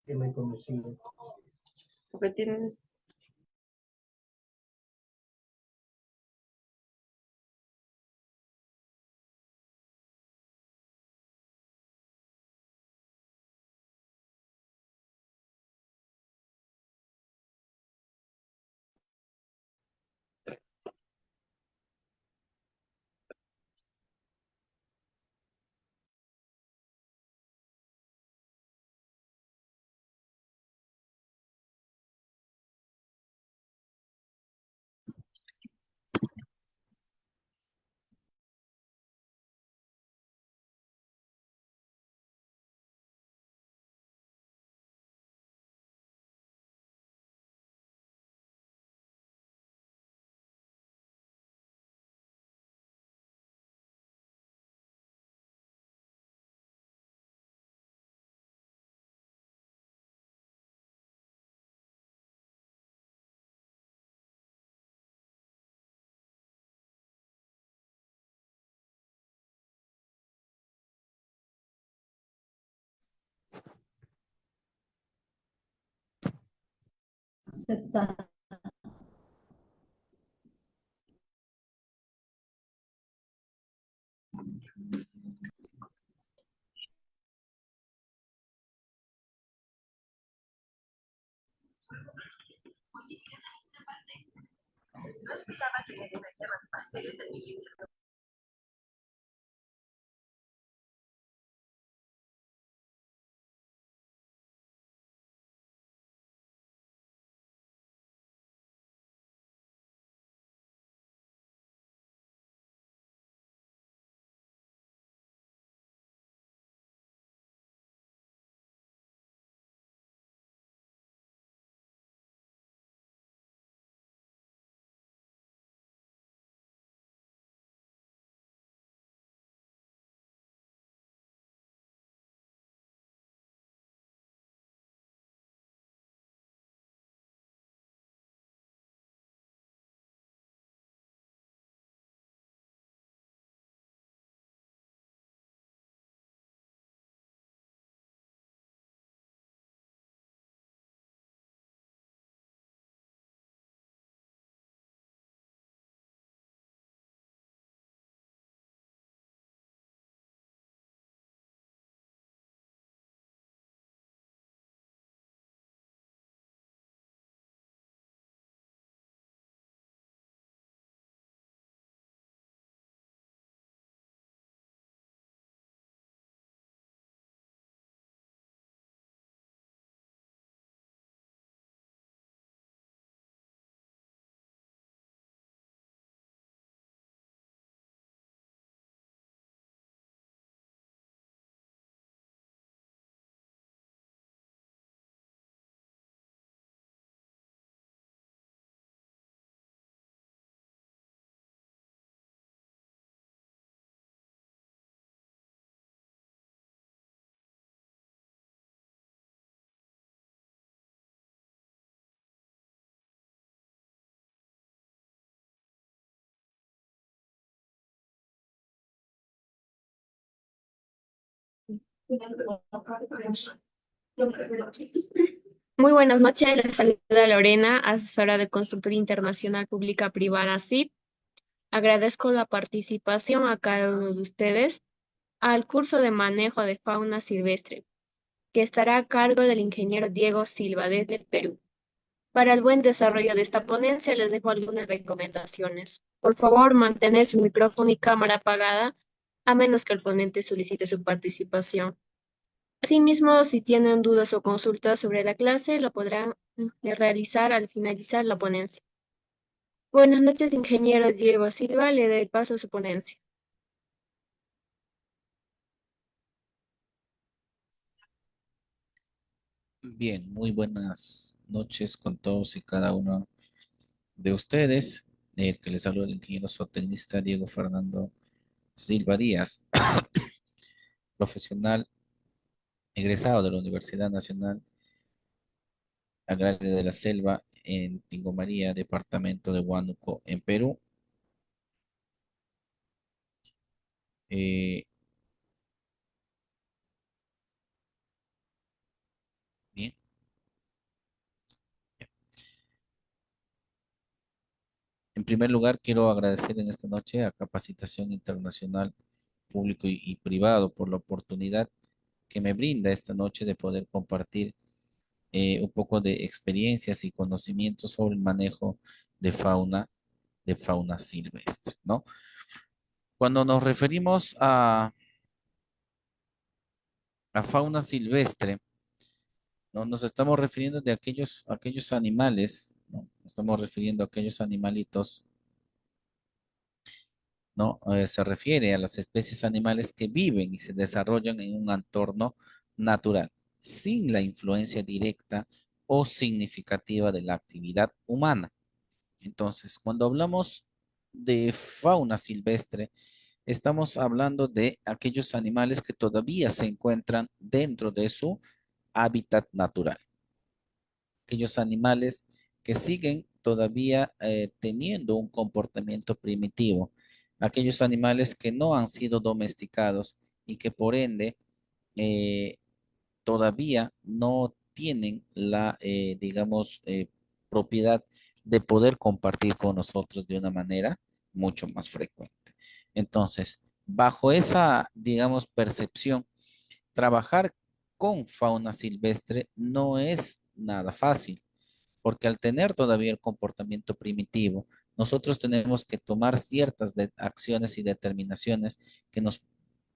que me conocí. Porque tienes... Aceptar. Muy buenas noches, les saluda Lorena, asesora de Consultoría Internacional Pública Privada CIP. Agradezco la participación a cada uno de ustedes al curso de manejo de fauna silvestre, que estará a cargo del ingeniero Diego Silva desde Perú. Para el buen desarrollo de esta ponencia les dejo algunas recomendaciones. Por favor, mantener su micrófono y cámara apagada, a menos que el ponente solicite su participación. Asimismo, si tienen dudas o consultas sobre la clase, lo podrán realizar al finalizar la ponencia. Buenas noches, ingeniero Diego Silva. Le doy paso a su ponencia. Bien, muy buenas noches con todos y cada uno de ustedes. El que les saluda el ingeniero zootecnista Diego Fernando Silva Díaz, profesional egresado de la Universidad Nacional Agraria de la Selva en Tingo María, departamento de Huánuco, en Perú. Eh, bien, primer lugar, quiero agradecer en esta noche a Capacitación Internacional Público y Privado por la oportunidad que me brinda esta noche de poder compartir un poco de experiencias y conocimientos sobre el manejo de fauna silvestre, ¿no? Cuando nos referimos a fauna silvestre, ¿no? Nos estamos refiriendo de aquellos animales, ¿no? Nos estamos refiriendo a aquellos animalitos, ¿no? Se refiere a las especies animales que viven y se desarrollan en un entorno natural, sin la influencia directa o significativa de la actividad humana. Entonces, cuando hablamos de fauna silvestre, estamos hablando de aquellos animales que todavía se encuentran dentro de su hábitat natural, aquellos animales que siguen todavía teniendo un comportamiento primitivo, aquellos animales que no han sido domesticados y que por ende eh, todavía no tienen la, digamos, propiedad de poder compartir con nosotros de una manera mucho más frecuente. Entonces, bajo esa, digamos, percepción, trabajar con fauna silvestre no es nada fácil, porque al tener todavía el comportamiento primitivo, nosotros tenemos que tomar ciertas acciones y determinaciones que nos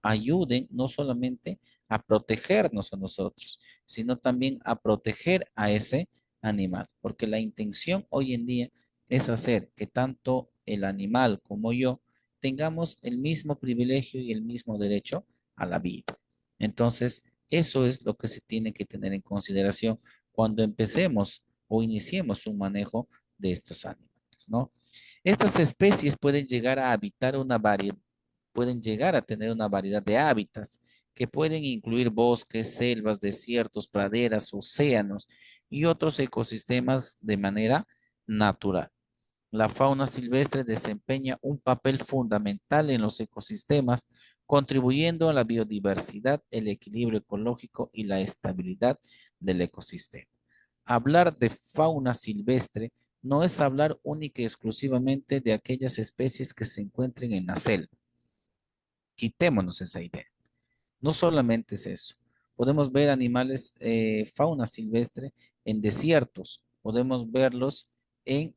ayuden no solamente a protegernos a nosotros, sino también a proteger a ese animal, porque la intención hoy en día es hacer que tanto el animal como yo tengamos el mismo privilegio y el mismo derecho a la vida. Entonces, eso es lo que se tiene que tener en consideración cuando empecemos o iniciemos un manejo de estos animales, ¿no? Estas especies pueden llegar a habitar pueden llegar a tener una variedad de hábitats que pueden incluir bosques, selvas, desiertos, praderas, océanos y otros ecosistemas de manera natural. La fauna silvestre desempeña un papel fundamental en los ecosistemas, contribuyendo a la biodiversidad, el equilibrio ecológico y la estabilidad del ecosistema. Hablar de fauna silvestre no es hablar única y exclusivamente de aquellas especies que se encuentren en la selva. Quitémonos esa idea. No solamente es eso. Podemos ver animales, fauna silvestre en desiertos, podemos verlos en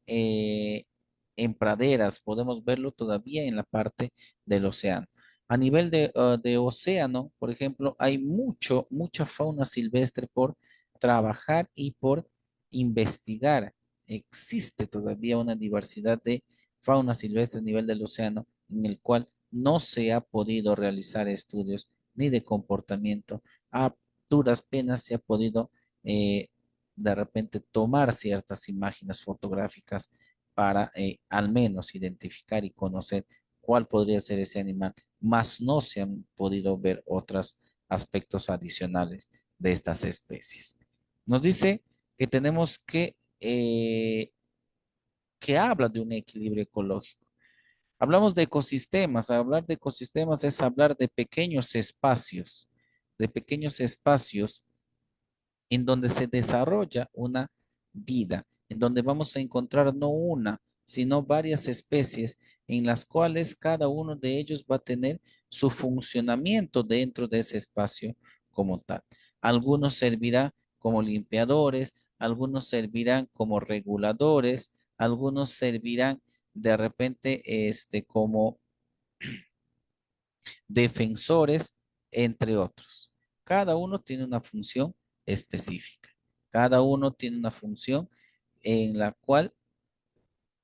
praderas, podemos verlo todavía en la parte del océano. A nivel de océano, por ejemplo, hay mucha fauna silvestre por trabajar y por investigar. Existe todavía una diversidad de fauna silvestre a nivel del océano en el cual no se ha podido realizar estudios ni de comportamiento. A duras penas se ha podido de repente tomar ciertas imágenes fotográficas para al menos identificar y conocer cuál podría ser ese animal, más no se han podido ver otros aspectos adicionales de estas especies. Nos dice que tenemos que habla de un equilibrio ecológico. Hablamos de ecosistemas. Hablar de ecosistemas es hablar de pequeños espacios en donde se desarrolla una vida, en donde vamos a encontrar no una, sino varias especies en las cuales cada uno de ellos va a tener su funcionamiento dentro de ese espacio como tal. Algunos servirán como limpiadores, algunos servirán como reguladores, algunos servirán de repente como defensores, entre otros. Cada uno tiene una función específica. Cada uno tiene una función en la cual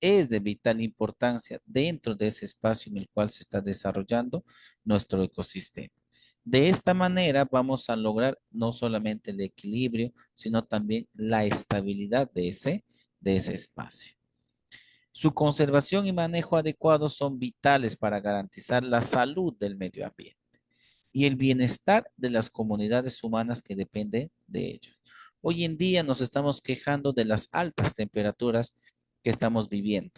es de vital importancia dentro de ese espacio en el cual se está desarrollando nuestro ecosistema. De esta manera vamos a lograr no solamente el equilibrio, sino también la estabilidad de ese espacio. Su conservación y manejo adecuado son vitales para garantizar la salud del medio ambiente y el bienestar de las comunidades humanas que dependen de ellos. Hoy en día nos estamos quejando de las altas temperaturas que estamos viviendo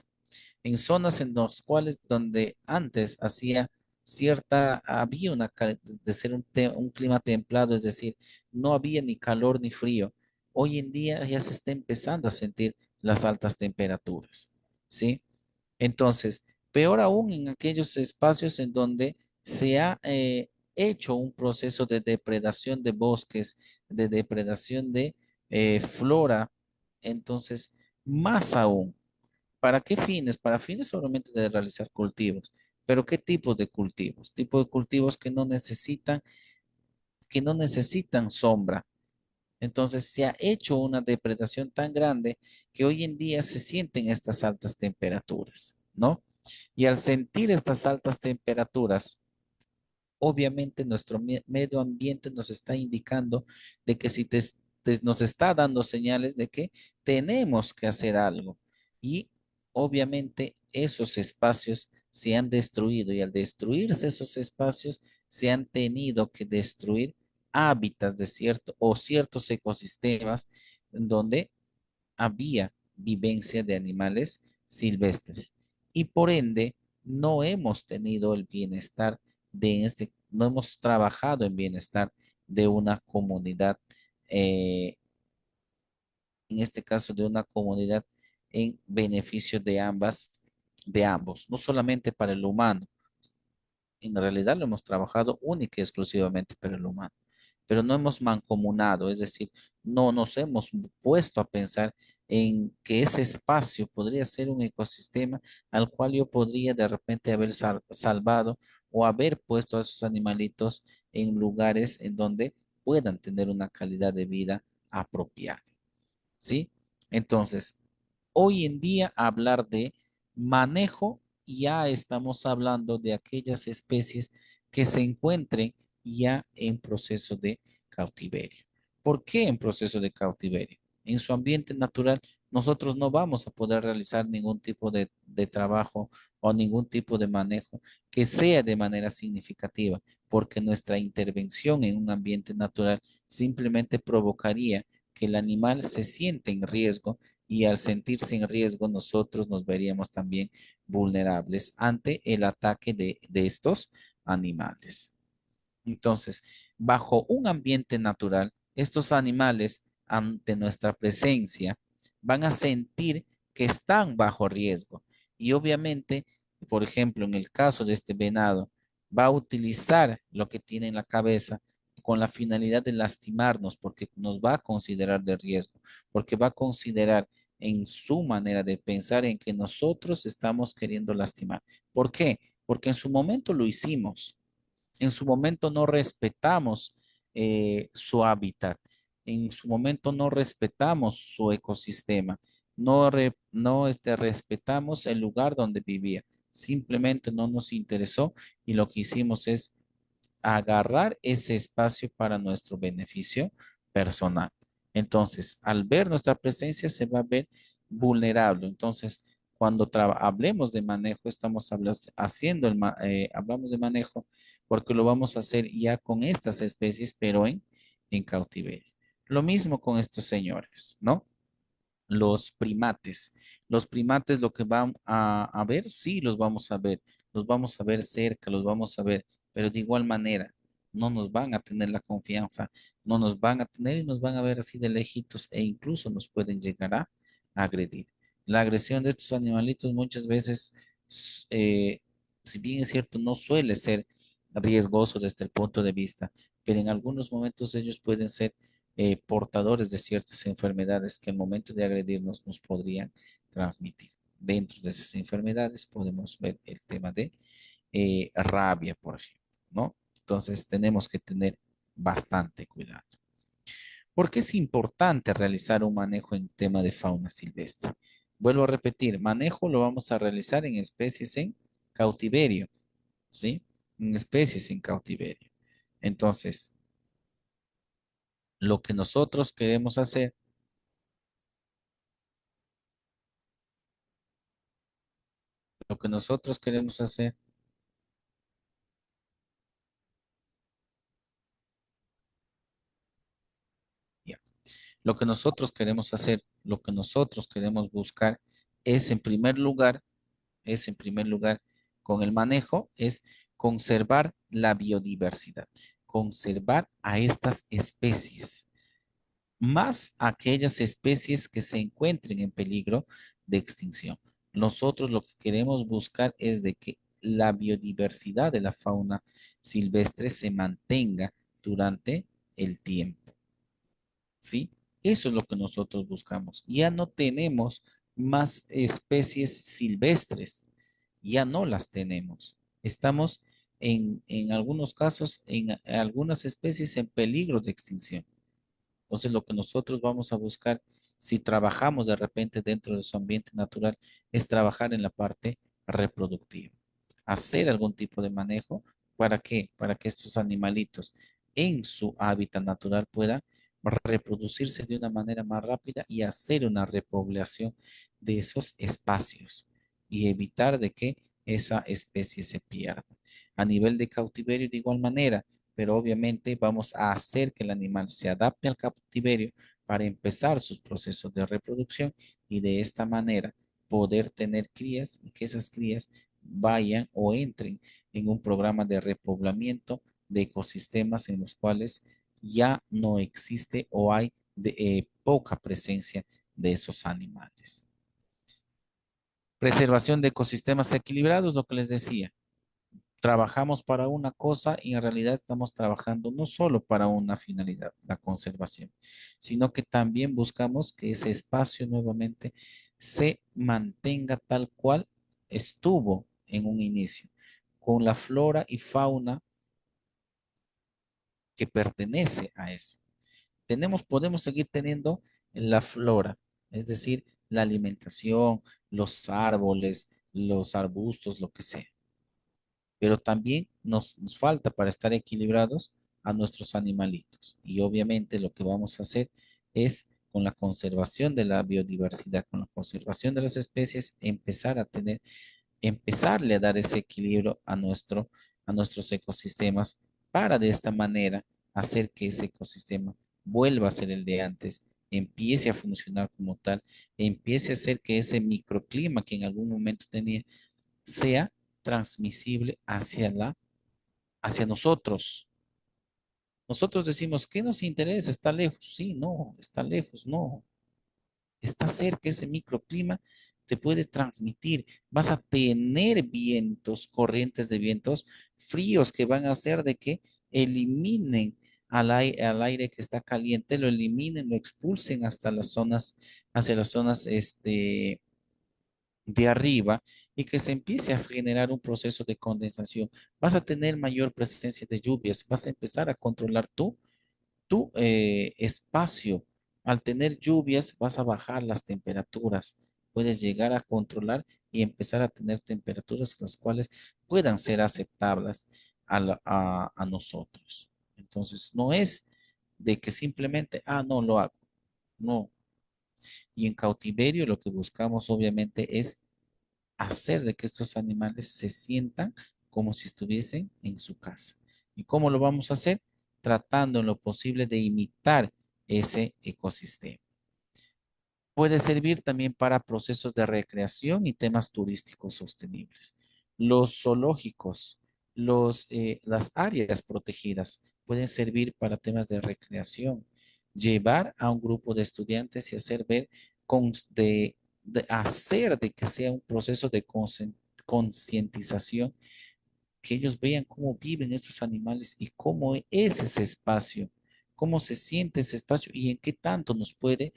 en zonas en las cuales donde antes había de ser un clima templado, es decir, no había ni calor ni frío. Hoy en día ya se está empezando a sentir las altas temperaturas, ¿sí? Entonces, peor aún en aquellos espacios en donde se ha hecho un proceso de depredación de bosques, de depredación de flora. Entonces, más aún, ¿para qué fines? Para fines solamente de realizar cultivos. Pero ¿qué tipos de cultivos? Tipos de cultivos que no necesitan sombra. Entonces se ha hecho una depredación tan grande que hoy en día se sienten estas altas temperaturas, ¿no? Y al sentir estas altas temperaturas, obviamente nuestro medio ambiente nos está indicando de que si nos está dando señales de que tenemos que hacer algo. Y obviamente esos espacios se han destruido y al destruirse esos espacios se han tenido que destruir hábitats de cierto o ciertos ecosistemas en donde había vivencia de animales silvestres y por ende no hemos tenido el bienestar no hemos trabajado en bienestar de una comunidad, en este caso de una comunidad en beneficio de ambos, no solamente para el humano. En realidad lo hemos trabajado única y exclusivamente para el humano, pero no hemos mancomunado, es decir, no nos hemos puesto a pensar en que ese espacio podría ser un ecosistema al cual yo podría de repente haber salvado o haber puesto a esos animalitos en lugares en donde puedan tener una calidad de vida apropiada, ¿sí? Entonces, hoy en día hablar de manejo, ya estamos hablando de aquellas especies que se encuentren ya en proceso de cautiverio. ¿Por qué en proceso de cautiverio? En su ambiente natural, nosotros no vamos a poder realizar ningún tipo de trabajo o ningún tipo de manejo que sea de manera significativa, porque nuestra intervención en un ambiente natural simplemente provocaría que el animal se siente en riesgo y al sentirse en riesgo nosotros nos veríamos también vulnerables ante el ataque de estos animales. Entonces, bajo un ambiente natural, estos animales ante nuestra presencia van a sentir que están bajo riesgo y obviamente, por ejemplo, en el caso de este venado, va a utilizar lo que tiene en la cabeza con la finalidad de lastimarnos porque nos va a considerar de riesgo, porque va a considerar en su manera de pensar en que nosotros estamos queriendo lastimar. ¿Por qué? Porque en su momento lo hicimos. En su momento no respetamos su hábitat. En su momento no respetamos su ecosistema. No respetamos el lugar donde vivía. Simplemente no nos interesó y lo que hicimos es agarrar ese espacio para nuestro beneficio personal. Entonces, al ver nuestra presencia, se va a ver vulnerable. Entonces, cuando hablemos de manejo, haciendo hablamos de manejo porque lo vamos a hacer ya con estas especies, pero en cautiverio. Lo mismo con estos señores, ¿no? Los primates. Los primates lo que van a ver, sí los vamos a ver cerca, los vamos a ver, pero de igual manera no nos van a tener la confianza, no nos van a tener y nos van a ver así de lejitos e incluso nos pueden llegar a agredir. La agresión de estos animalitos muchas veces, si bien es cierto, no suele ser riesgoso desde el punto de vista, pero en algunos momentos ellos pueden ser portadores de ciertas enfermedades que al momento de agredirnos nos podrían transmitir. Dentro de esas enfermedades podemos ver el tema de rabia, por ejemplo, ¿no? Entonces tenemos que tener bastante cuidado. ¿Por qué es importante realizar un manejo en tema de fauna silvestre? Vuelvo a repetir, manejo lo vamos a realizar en especies en cautiverio, ¿sí? En especies en cautiverio. Entonces, lo que nosotros queremos hacer Lo que nosotros queremos hacer, ya, lo que nosotros queremos hacer, lo que nosotros queremos buscar es en primer lugar, con el manejo, es conservar la biodiversidad, conservar a estas especies, más aquellas especies que se encuentren en peligro de extinción. Nosotros lo que queremos buscar es de que la biodiversidad de la fauna silvestre se mantenga durante el tiempo, ¿sí? Eso es lo que nosotros buscamos. Ya no tenemos más especies silvestres, ya no las tenemos. Estamos en algunos casos, en algunas especies en peligro de extinción. Entonces, lo que nosotros vamos a buscar, si trabajamos de repente dentro de su ambiente natural, es trabajar en la parte reproductiva. Hacer algún tipo de manejo. ¿Para qué? Para que estos animalitos en su hábitat natural puedan reproducirse de una manera más rápida y hacer una repoblación de esos espacios y evitar de que esa especie se pierda. A nivel de cautiverio, de igual manera, pero obviamente vamos a hacer que el animal se adapte al cautiverio para empezar sus procesos de reproducción y de esta manera poder tener crías y que esas crías vayan o entren en un programa de repoblamiento de ecosistemas en los cuales ya no existe o hay poca presencia de esos animales. Preservación de ecosistemas equilibrados, lo que les decía. Trabajamos para una cosa y en realidad estamos trabajando no solo para una finalidad, la conservación, sino que también buscamos que ese espacio nuevamente se mantenga tal cual estuvo en un inicio, con la flora y fauna que pertenece a eso. Podemos seguir teniendo la flora, es decir, la alimentación, los árboles, los arbustos, lo que sea, pero también nos falta para estar equilibrados a nuestros animalitos. Y obviamente lo que vamos a hacer es con la conservación de la biodiversidad, con la conservación de las especies, empezarle a dar ese equilibrio a nuestros ecosistemas para de esta manera hacer que ese ecosistema vuelva a ser el de antes, empiece a funcionar como tal, empiece a hacer que ese microclima que en algún momento tenía sea transmisible hacia nosotros. Nosotros decimos, ¿qué nos interesa? ¿Está lejos? Sí, no, está lejos, no. Está cerca ese microclima, te puede transmitir. Vas a tener vientos, corrientes de vientos fríos que van a hacer de que eliminen al aire que está caliente, lo eliminen, lo expulsen hasta las zonas, hacia las zonas, de arriba y que se empiece a generar un proceso de condensación. Vas a tener mayor presencia de lluvias, vas a empezar a controlar tu espacio. Al tener lluvias, vas a bajar las temperaturas. Puedes llegar a controlar y empezar a tener temperaturas las cuales puedan ser aceptables a nosotros. Entonces, no es de que simplemente, no lo hago. No. Y en cautiverio lo que buscamos obviamente es hacer de que estos animales se sientan como si estuviesen en su casa. ¿Y cómo lo vamos a hacer? Tratando en lo posible de imitar ese ecosistema. Puede servir también para procesos de recreación y temas turísticos sostenibles. Los zoológicos, las áreas protegidas pueden servir para temas de recreación. Llevar a un grupo de estudiantes y hacer ver de hacer de que sea un proceso de concientización, que ellos vean cómo viven estos animales y cómo es ese espacio, cómo se siente ese espacio y en qué tanto nos puede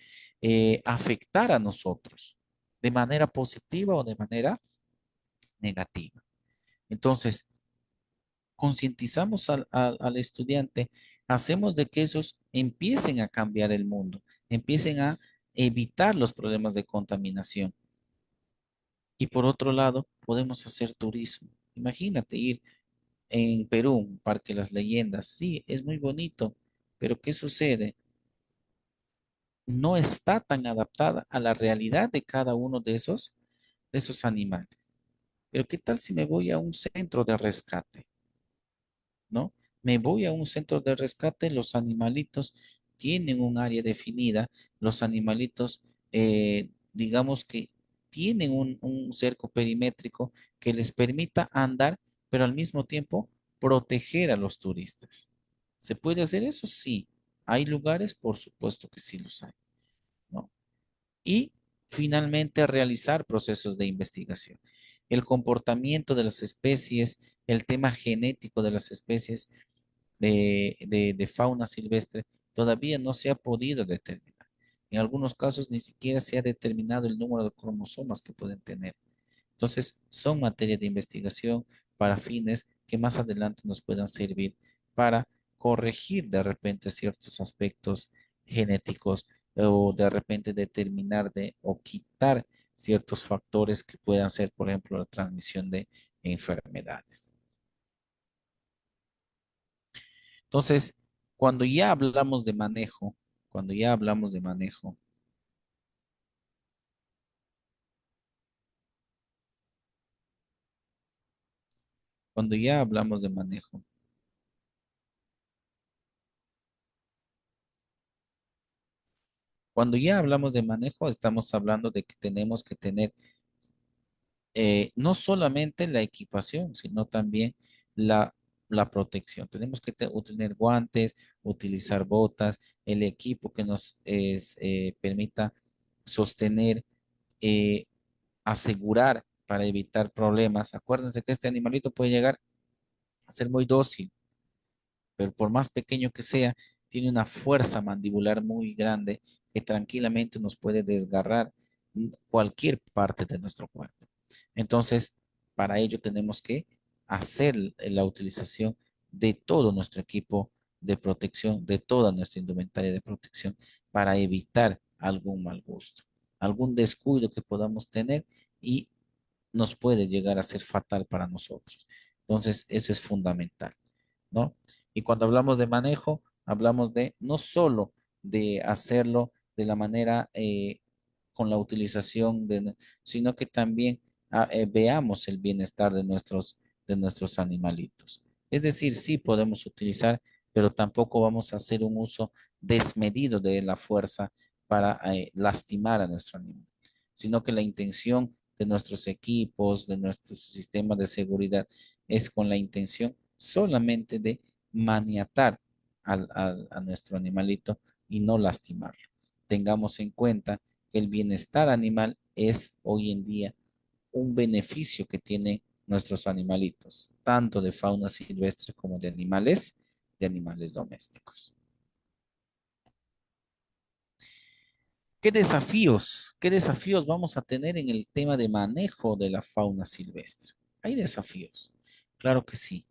afectar a nosotros, de manera positiva o de manera negativa. Entonces, concientizamos al estudiante, hacemos de que esos empiecen a cambiar el mundo, empiecen a evitar los problemas de contaminación. Y por otro lado, podemos hacer turismo. Imagínate ir en Perú, un Parque Las Leyendas. Sí, es muy bonito, pero ¿qué sucede? No está tan adaptada a la realidad de cada uno de esos animales. Pero ¿qué tal si me voy a un centro de rescate? ¿No? Me voy a un centro de rescate, los animalitos tienen un área definida, los animalitos, digamos que tienen un cerco perimétrico que les permita andar, pero al mismo tiempo proteger a los turistas. ¿Se puede hacer eso? Sí. ¿Hay lugares? Por supuesto que sí los hay, ¿no? Y finalmente realizar procesos de investigación. El comportamiento de las especies, el tema genético de las especies de fauna silvestre todavía no se ha podido determinar. En algunos casos ni siquiera se ha determinado el número de cromosomas que pueden tener. Entonces, son materia de investigación para fines que más adelante nos puedan servir para corregir de repente ciertos aspectos genéticos o de repente determinar o quitar ciertos factores que puedan ser, por ejemplo, la transmisión de enfermedades. Entonces, cuando ya hablamos de manejo, cuando ya hablamos de manejo, cuando ya hablamos de manejo, cuando ya hablamos de manejo, estamos hablando de que tenemos que tener no solamente la equipación, sino también la, la protección. Tenemos que tener guantes, utilizar botas, el equipo que nos permita sostener, eh, asegurar para evitar problemas. Acuérdense que este animalito puede llegar a ser muy dócil, pero por más pequeño que sea, tiene una fuerza mandibular muy grande que tranquilamente nos puede desgarrar cualquier parte de nuestro cuerpo. Entonces, para ello tenemos que hacer la utilización de todo nuestro equipo de protección, de toda nuestra indumentaria de protección, para evitar algún mal gusto, algún descuido que podamos tener y nos puede llegar a ser fatal para nosotros. Entonces, eso es fundamental, ¿no? Y cuando hablamos de manejo, hablamos de no solo de hacerlo de la manera con la utilización sino que también veamos el bienestar de nuestros animalitos. Es decir, sí podemos utilizar, pero tampoco vamos a hacer un uso desmedido de la fuerza para lastimar a nuestro animal, sino que la intención de nuestros equipos, de nuestros sistemas de seguridad, es con la intención solamente de maniatar a nuestro animalito y no lastimarlo. Tengamos en cuenta que el bienestar animal es hoy en día un beneficio que tienen nuestros animalitos, tanto de fauna silvestre como de animales domésticos. Qué desafíos vamos a tener en el tema de manejo de la fauna silvestre? Hay desafíos, claro que sí.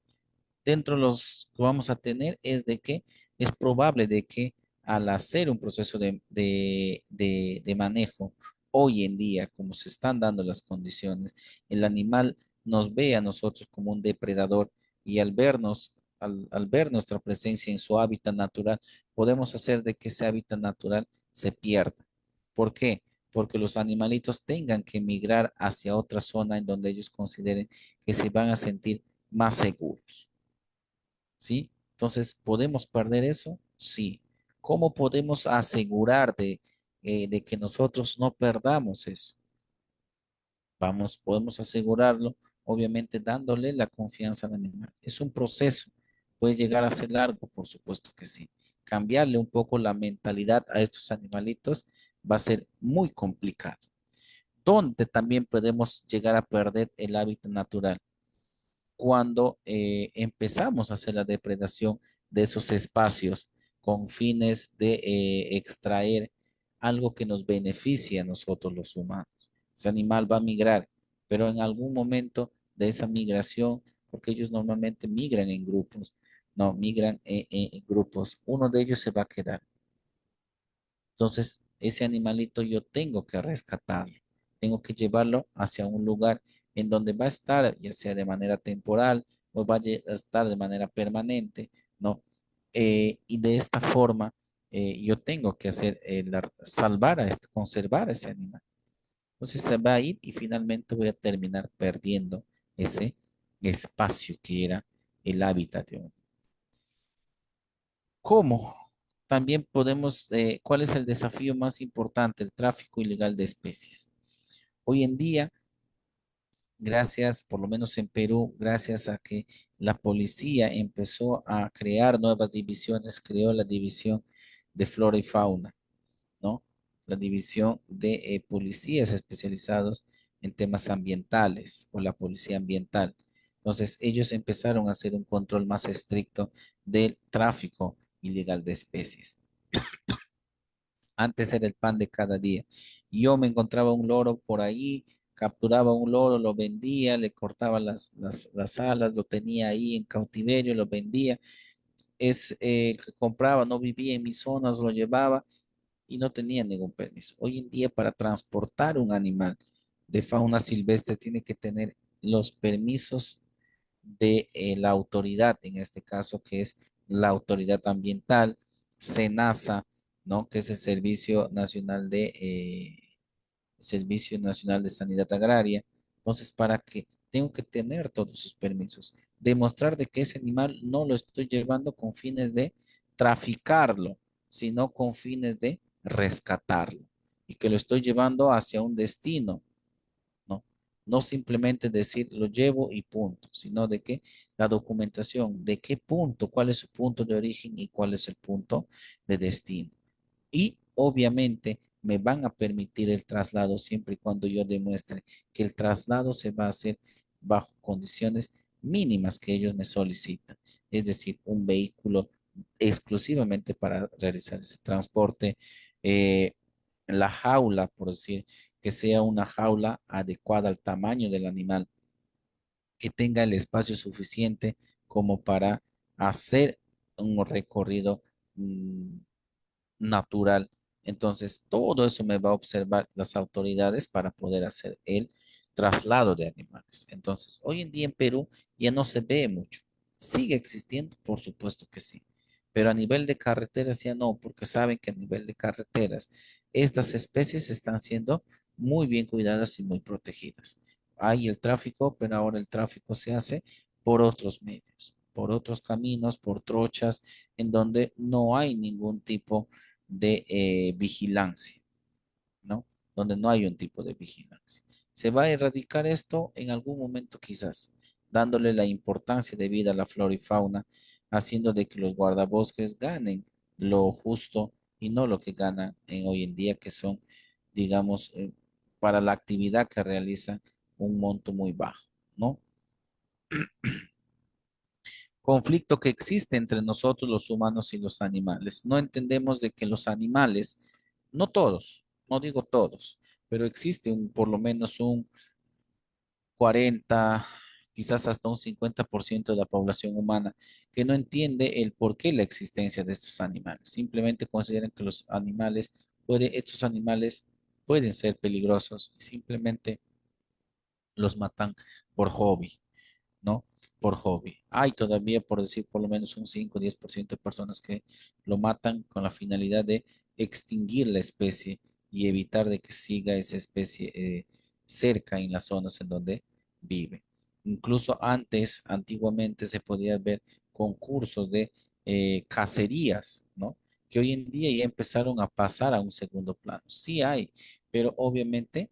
Dentro de los que vamos a tener es de que es probable de que al hacer un proceso de manejo hoy en día, como se están dando las condiciones, el animal nos ve a nosotros como un depredador y al vernos, al ver nuestra presencia en su hábitat natural, podemos hacer de que ese hábitat natural se pierda. ¿Por qué? Porque los animalitos tengan que migrar hacia otra zona en donde ellos consideren que se van a sentir más seguros. ¿Sí? Entonces, ¿podemos perder eso? Sí. ¿Cómo podemos asegurar de que nosotros no perdamos eso? Podemos asegurarlo, obviamente dándole la confianza al animal. Es un proceso. Puede llegar a ser largo, por supuesto que sí. Cambiarle un poco la mentalidad a estos animalitos va a ser muy complicado. Donde también podemos llegar a perder el hábitat natural cuando empezamos a hacer la depredación de esos espacios con fines de extraer algo que nos beneficie a nosotros los humanos. Ese animal va a migrar, pero en algún momento de esa migración, porque ellos normalmente migran en grupos, no, migran en grupos, uno de ellos se va a quedar. Entonces, ese animalito yo tengo que rescatarlo, tengo que llevarlo hacia un lugar en donde va a estar, ya sea de manera temporal o a estar de manera permanente, ¿no? Y de esta forma, yo tengo que hacer, salvar conservar a ese animal. Entonces se va a ir y finalmente voy a terminar perdiendo ese espacio que era el hábitat de un. ¿Cómo? También podemos, ¿cuál es el desafío más importante? El tráfico ilegal de especies. Hoy en día, gracias, por lo menos en Perú, gracias a que la policía empezó a crear nuevas divisiones, creó la división de flora y fauna, ¿no? la división de policías especializados en temas ambientales o la policía ambiental. Entonces, ellos empezaron a hacer un control más estricto del tráfico ilegal de especies. Antes era el pan de cada día. Yo me encontraba un loro por ahí, capturaba un loro, lo vendía, le cortaba las alas, lo tenía ahí en cautiverio, lo vendía. El que compraba, no vivía en mis zonas, lo llevaba y no tenía ningún permiso. Hoy en día, para transportar un animal de fauna silvestre, tiene que tener los permisos de la autoridad, en este caso, que es la autoridad ambiental, SENASA, ¿no? Que es el Servicio Nacional de Sanidad Agraria. Entonces, ¿para qué? Tengo que tener todos sus permisos. Demostrar de que ese animal no lo estoy llevando con fines de traficarlo, sino con fines de rescatarlo. Y que lo estoy llevando hacia un destino, ¿no? No simplemente decir lo llevo y punto, sino de que la documentación, de qué punto, cuál es su punto de origen y cuál es el punto de destino. Y obviamente me van a permitir el traslado siempre y cuando yo demuestre que el traslado se va a hacer bajo condiciones mínimas que ellos me solicitan. Es decir, un vehículo exclusivamente para realizar ese transporte, eh, la jaula, por decir, que sea una jaula adecuada al tamaño del animal, que tenga el espacio suficiente como para hacer un recorrido mm, natural. Entonces, todo eso me va a observar las autoridades para poder hacer el traslado de animales. Entonces, hoy en día en Perú ya no se ve mucho. ¿Sigue existiendo? Por supuesto que sí. Pero a nivel de carreteras ya no, porque saben que a nivel de carreteras estas especies están siendo muy bien cuidadas y muy protegidas. Hay el tráfico, pero ahora el tráfico se hace por otros medios, por otros caminos, por trochas, en donde no hay ningún tipo de vigilancia, ¿no? Donde no hay un tipo de vigilancia. ¿Se va a erradicar esto en algún momento quizás, dándole la importancia debida a la flora y fauna, haciendo de que los guardabosques ganen lo justo y no lo que ganan hoy en día, que son, digamos, para la actividad que realizan un monto muy bajo, ¿no? Conflicto que existe entre nosotros los humanos y los animales. No entendemos de que los animales, no todos, no digo todos, pero existe por lo menos un 40, quizás hasta un 50% de la población humana que no entiende el por qué la existencia de estos animales. Simplemente consideran que estos animales pueden ser peligrosos y simplemente los matan por hobby, ¿no? Por hobby. Hay todavía, por decir, por lo menos un 5 o 10% de personas que lo matan con la finalidad de extinguir la especie y evitar de que siga esa especie cerca en las zonas en donde vive. Incluso antiguamente se podía ver concursos de cacerías, ¿no? Que hoy en día ya empezaron a pasar a un segundo plano. Sí hay, pero obviamente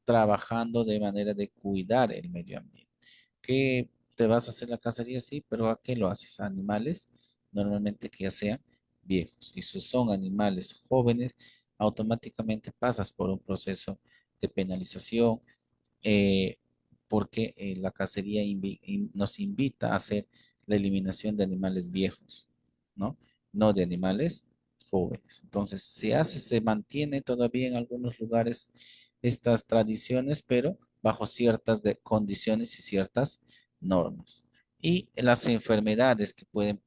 trabajando de manera de cuidar el medio ambiente. ¿Qué te vas a hacer la cacería? Sí, pero ¿a qué lo haces? A animales, normalmente que ya sean viejos. Y si son animales jóvenes, automáticamente pasas por un proceso de penalización, eh, porque la cacería nos invita a hacer la eliminación de animales viejos, ¿no? No de animales jóvenes. Entonces, se mantiene todavía en algunos lugares estas tradiciones, pero bajo ciertas condiciones y ciertas normas. Y las enfermedades que pueden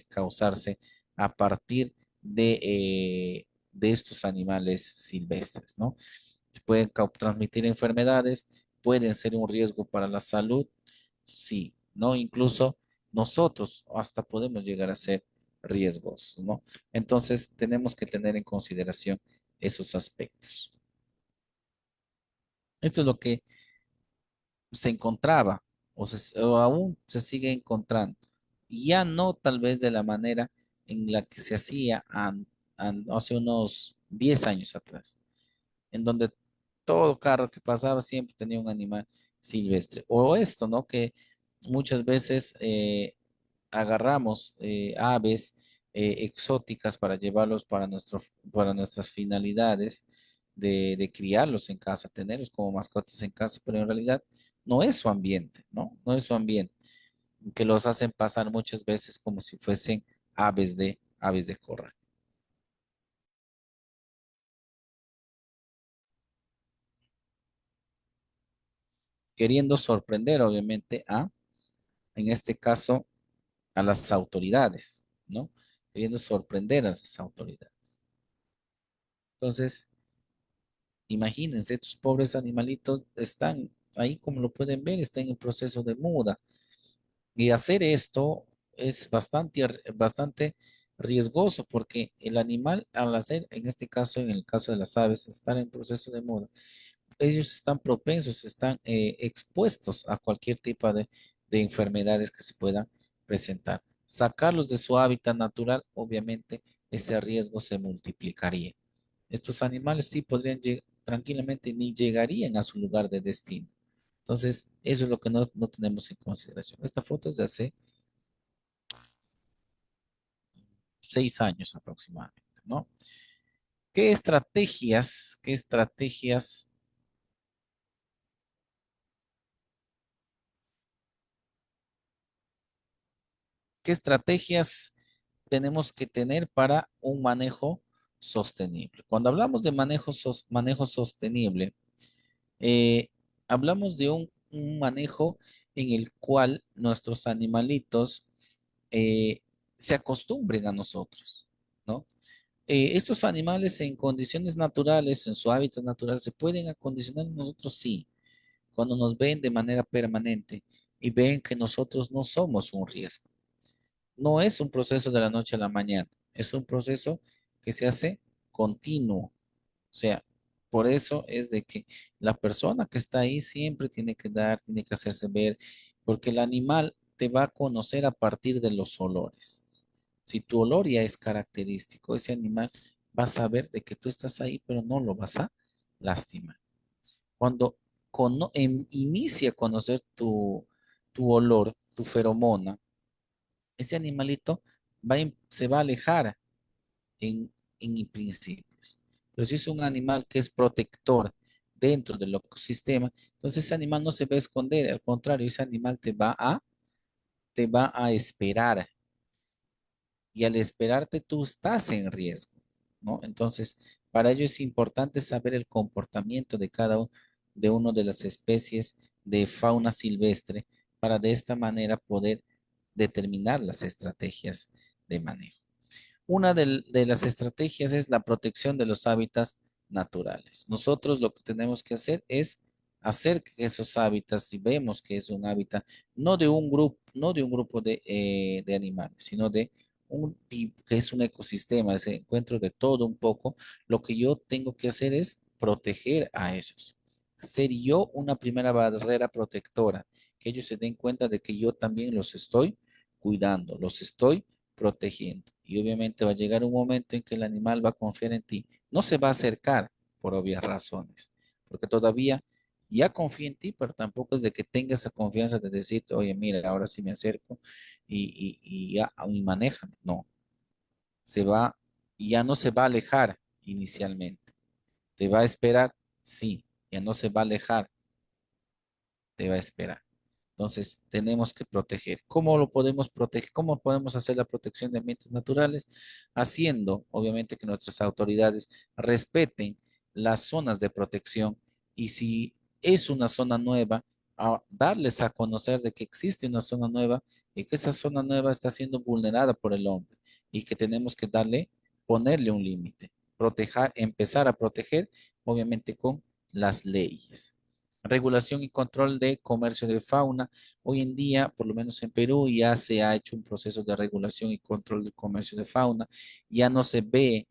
causarse a partir de estos animales silvestres, ¿no? Se pueden transmitir enfermedades, pueden ser un riesgo para la salud, sí, ¿no? Incluso nosotros hasta podemos llegar a ser riesgos, ¿no? Entonces tenemos que tener en consideración esos aspectos. Esto es lo que se encontraba o aún se sigue encontrando. Ya no tal vez de la manera en la que se hacía hace unos 10 años atrás, en donde todo carro que pasaba siempre tenía un animal silvestre. O esto, ¿no? Que muchas veces agarramos aves exóticas para llevarlos para nuestras finalidades de criarlos en casa, tenerlos como mascotas en casa, pero en realidad no es su ambiente, ¿no? No es su ambiente, que los hacen pasar muchas veces como si fuesen aves de corral. Queriendo sorprender, obviamente, en este caso, a las autoridades, ¿no? Queriendo sorprender a las autoridades. Entonces, imagínense, estos pobres animalitos están ahí, como lo pueden ver, están en proceso de muda. Y hacer esto es bastante riesgoso porque el animal, al hacer, en este caso, en el caso de las aves, estar en proceso de muda, ellos están propensos, están expuestos a cualquier tipo de enfermedades que se puedan presentar. Sacarlos de su hábitat natural, obviamente, ese riesgo se multiplicaría. Estos animales sí podrían tranquilamente ni llegarían a su lugar de destino. Entonces, eso es lo que no tenemos en consideración. Esta foto es de hace 6 años aproximadamente, ¿no? Qué estrategias tenemos que tener para un manejo sostenible? Cuando hablamos de manejo sostenible, eh, hablamos de un manejo en el cual nuestros animalitos eh, se acostumbren a nosotros, ¿no? Estos animales en condiciones naturales, en su hábitat natural, se pueden acondicionar a nosotros, sí, cuando nos ven de manera permanente y ven que nosotros no somos un riesgo. No es un proceso de la noche a la mañana, es un proceso que se hace continuo. O sea, por eso es de que la persona que está ahí siempre tiene que hacerse ver, porque el animal te va a conocer a partir de los olores. Si tu olor ya es característico, ese animal va a saber de que tú estás ahí, pero no lo vas a lastimar. Cuando inicia a conocer tu olor, tu feromona, ese animalito se va a alejar en principios. Pero si es un animal que es protector dentro del ecosistema, entonces ese animal no se va a esconder, al contrario, ese animal te va a esperar y al esperarte tú estás en riesgo, ¿no? Entonces, para ello es importante saber el comportamiento de de una de las especies de fauna silvestre para de esta manera poder determinar las estrategias de manejo. Una de las estrategias es la protección de los hábitats naturales. Nosotros lo que tenemos que hacer es hacer que esos hábitats, si vemos que es un hábitat, no de un grupo de animales, sino de un tipo, que es un ecosistema, ese encuentro de todo un poco, lo que yo tengo que hacer es proteger a ellos. Ser yo una primera barrera protectora, que ellos se den cuenta de que yo también los estoy cuidando, los estoy protegiendo. Y obviamente va a llegar un momento en que el animal va a confiar en ti. No se va a acercar por obvias razones, porque todavía ya confía en ti, pero tampoco es de que tenga esa confianza de decirte, oye, mira, ahora sí me acerco y manéjame. No, se va, ya no se va a alejar inicialmente. ¿Te va a esperar? Sí, ya no se va a alejar, te va a esperar. Entonces, tenemos que proteger. ¿Cómo lo podemos proteger? ¿Cómo podemos hacer la protección de ambientes naturales? Haciendo, obviamente, que nuestras autoridades respeten las zonas de protección y si es una zona nueva, a darles a conocer de que existe una zona nueva y que esa zona nueva está siendo vulnerada por el hombre y que tenemos que ponerle un límite, empezar a proteger, obviamente, con las leyes. Regulación y control de comercio de fauna. Hoy en día, por lo menos en Perú, ya se ha hecho un proceso de regulación y control del comercio de fauna. Ya no se ve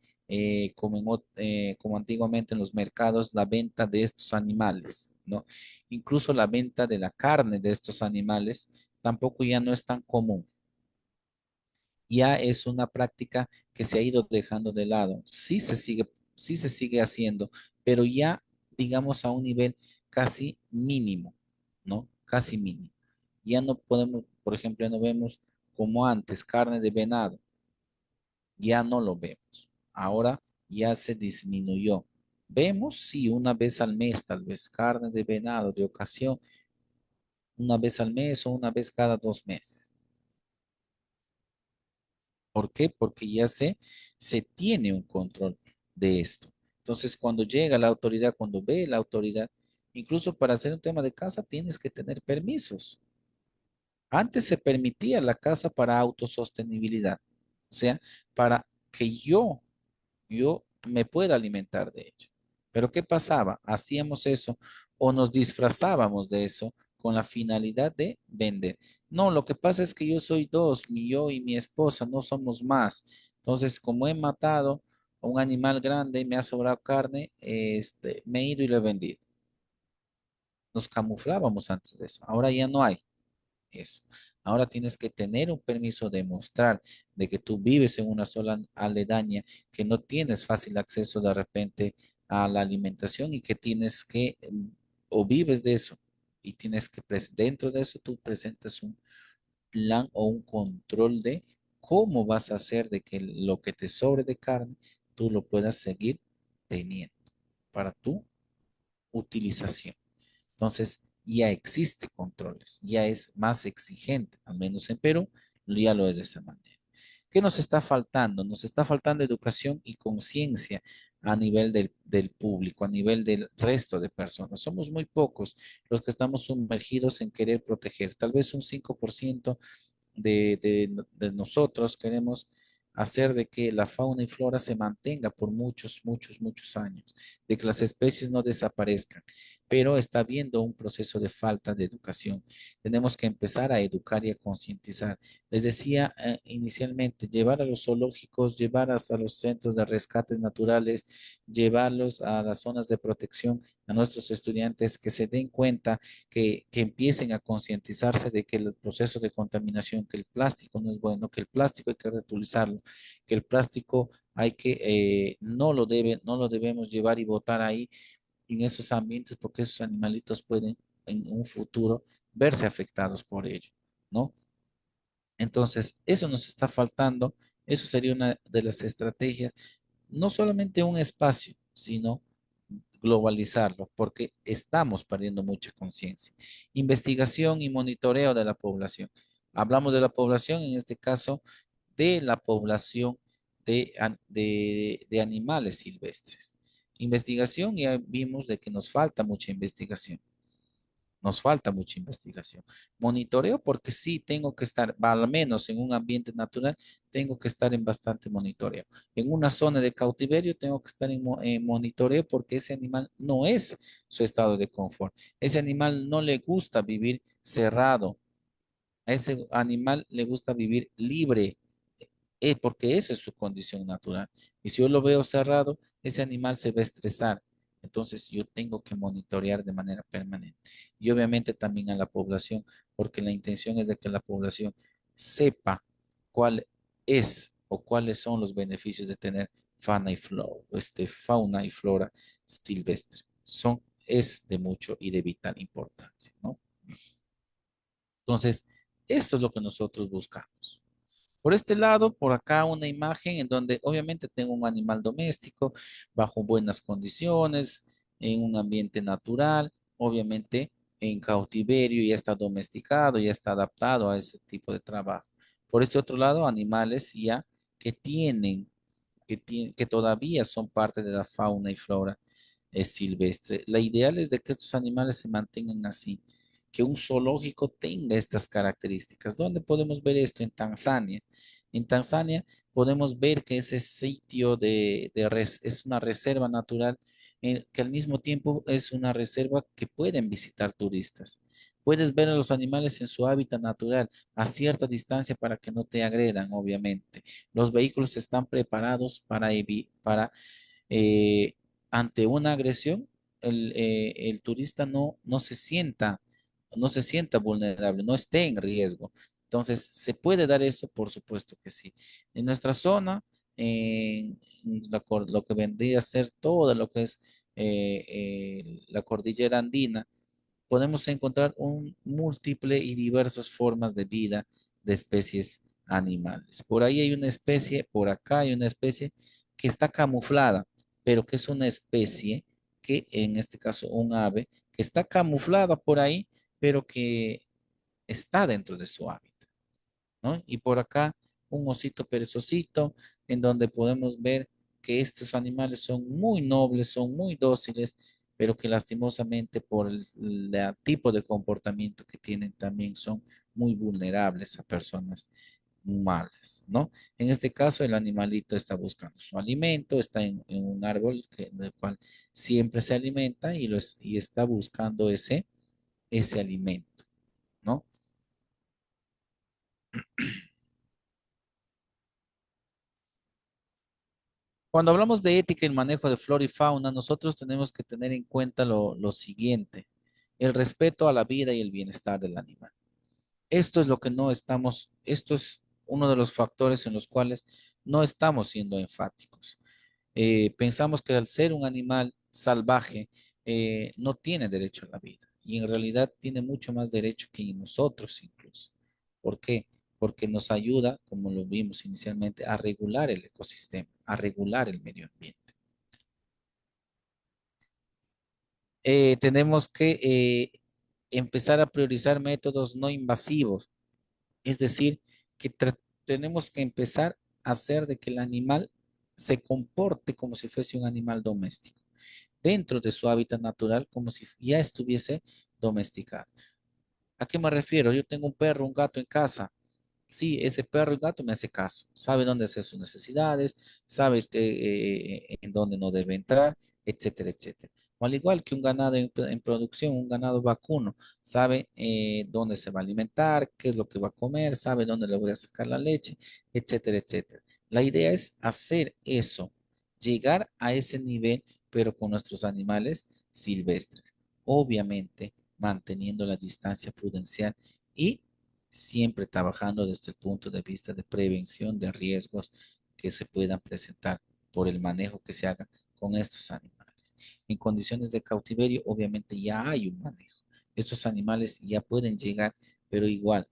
como antiguamente en los mercados la venta de estos animales, ¿no? Incluso la venta de la carne de estos animales tampoco ya no es tan común. Ya es una práctica que se ha ido dejando de lado. Sí se sigue haciendo, pero ya, digamos, a un nivel casi mínimo, ¿no? Casi mínimo. Ya no podemos, por ejemplo, ya no vemos como antes carne de venado. Ya no lo vemos. Ahora ya se disminuyó. Vemos, sí, una vez al mes, tal vez, carne de venado de ocasión, una vez al mes o una vez cada 2 meses. ¿Por qué? Porque ya se tiene un control de esto. Entonces, cuando llega la autoridad, cuando ve la autoridad, incluso para hacer un tema de casa, tienes que tener permisos. Antes se permitía la casa para autosostenibilidad, o sea, para que yo me pueda alimentar de ello. Pero ¿qué pasaba? Hacíamos eso o nos disfrazábamos de eso con la finalidad de vender. No, lo que pasa es que yo soy dos, yo y mi esposa, no somos más. Entonces, como he matado a un animal grande y me ha sobrado carne, me he ido y lo he vendido. Nos camuflábamos antes de eso. Ahora ya no hay eso. Ahora tienes que tener un permiso de mostrar de que tú vives en una sola aledaña, que no tienes fácil acceso de repente a la alimentación y que tienes que, o vives de eso, y tienes que, dentro de eso tú presentas un plan o un control de cómo vas a hacer de que lo que te sobre de carne, tú lo puedas seguir teniendo para tu utilización. Entonces, ya existe controles, ya es más exigente, al menos en Perú, ya lo es de esa manera. ¿Qué nos está faltando? Nos está faltando educación y conciencia a nivel del público, a nivel del resto de personas. Somos muy pocos los que estamos sumergidos en querer proteger. Tal vez un 5% de nosotros queremos hacer de que la fauna y flora se mantenga por muchos, muchos, muchos años, de que las especies no desaparezcan, pero está habiendo un proceso de falta de educación. Tenemos que empezar a educar y a concientizar. Les decía inicialmente, llevar a los zoológicos, llevar a los centros de rescates naturales, llevarlos a las zonas de protección, a nuestros estudiantes que se den cuenta que empiecen a concientizarse de que el proceso de contaminación, que el plástico no es bueno, que el plástico hay que reutilizarlo, que el plástico hay que, no lo debemos llevar y botar ahí en esos ambientes porque esos animalitos pueden en un futuro verse afectados por ello, ¿no? Entonces, eso nos está faltando, eso sería una de las estrategias, no solamente un espacio, sino globalizarlo, porque estamos perdiendo mucha conciencia. Investigación y monitoreo de la población. Hablamos de la población, en este caso, de la población de animales silvestres. Investigación, ya vimos de que nos falta mucha investigación. Nos falta mucha investigación. Monitoreo porque sí tengo que estar, al menos en un ambiente natural, tengo que estar en bastante monitoreo. En una zona de cautiverio tengo que estar en monitoreo porque ese animal no es su estado de confort. Ese animal no le gusta vivir cerrado. A ese animal le gusta vivir libre, porque esa es su condición natural. Y si yo lo veo cerrado, ese animal se va a estresar. Entonces yo tengo que monitorear de manera permanente. Y obviamente también a la población, porque la intención es de que la población sepa cuál es o cuáles son los beneficios de tener fauna y flora silvestre. Es de mucho y de vital importancia, ¿no? Entonces, esto es lo que nosotros buscamos. Por este lado, por acá una imagen en donde obviamente tengo un animal doméstico bajo buenas condiciones, en un ambiente natural, obviamente en cautiverio, ya está domesticado, ya está adaptado a ese tipo de trabajo. Por este otro lado, animales ya que que todavía son parte de la fauna y flora silvestre. La ideal es de que estos animales se mantengan así, que un zoológico tenga estas características. ¿Dónde podemos ver esto? En Tanzania. En Tanzania podemos ver que ese sitio es una reserva natural, que al mismo tiempo es una reserva que pueden visitar turistas. Puedes ver a los animales en su hábitat natural a cierta distancia para que no te agredan, obviamente. Los vehículos están preparados para eh, ante una agresión, el turista no se sienta vulnerable, no esté en riesgo. Entonces, ¿se puede dar eso? Por supuesto que sí. En nuestra zona, en lo que vendría a ser todo lo que es la cordillera andina, podemos encontrar un múltiple y diversas formas de vida de especies animales. Por ahí hay una especie, por acá hay una especie que está camuflada, pero que es una especie que, en este caso, un ave, que está camuflada por ahí, pero que está dentro de su hábitat, ¿no? Y por acá un osito perezosito, en donde podemos ver que estos animales son muy nobles, son muy dóciles, pero que lastimosamente por el tipo de comportamiento que tienen también son muy vulnerables a personas malas, ¿no? En este caso, el animalito está buscando su alimento, está en un árbol del cual siempre se alimenta y está buscando ese alimento, ¿no? Cuando hablamos de ética y el manejo de flora y fauna, nosotros tenemos que tener en cuenta lo siguiente, el respeto a la vida y el bienestar del animal. Esto es lo que no estamos, esto es uno de los factores en los cuales no estamos siendo enfáticos. Pensamos que al ser un animal salvaje, no tiene derecho a la vida y en realidad tiene mucho más derecho que nosotros incluso. ¿Por qué? Porque nos ayuda, como lo vimos inicialmente, a regular el ecosistema, a regular el medio ambiente. Tenemos que empezar a priorizar métodos no invasivos, es decir, que tenemos que empezar a hacer de que el animal se comporte como si fuese un animal doméstico, dentro de su hábitat natural, como si ya estuviese domesticado. ¿A qué me refiero? Yo tengo un perro, un gato en casa. Sí, ese perro y gato me hace caso, sabe dónde hacer sus necesidades, sabe en dónde no debe entrar, etcétera, etcétera. O al igual que un ganado en producción, un ganado vacuno, sabe dónde se va a alimentar, qué es lo que va a comer, sabe dónde le voy a sacar la leche, etcétera, etcétera. La idea es hacer eso, llegar a ese nivel, pero con nuestros animales silvestres. Obviamente, manteniendo la distancia prudencial y siempre trabajando desde el punto de vista de prevención de riesgos que se puedan presentar por el manejo que se haga con estos animales. En condiciones de cautiverio, obviamente ya hay un manejo. Estos animales ya pueden llegar, pero igual,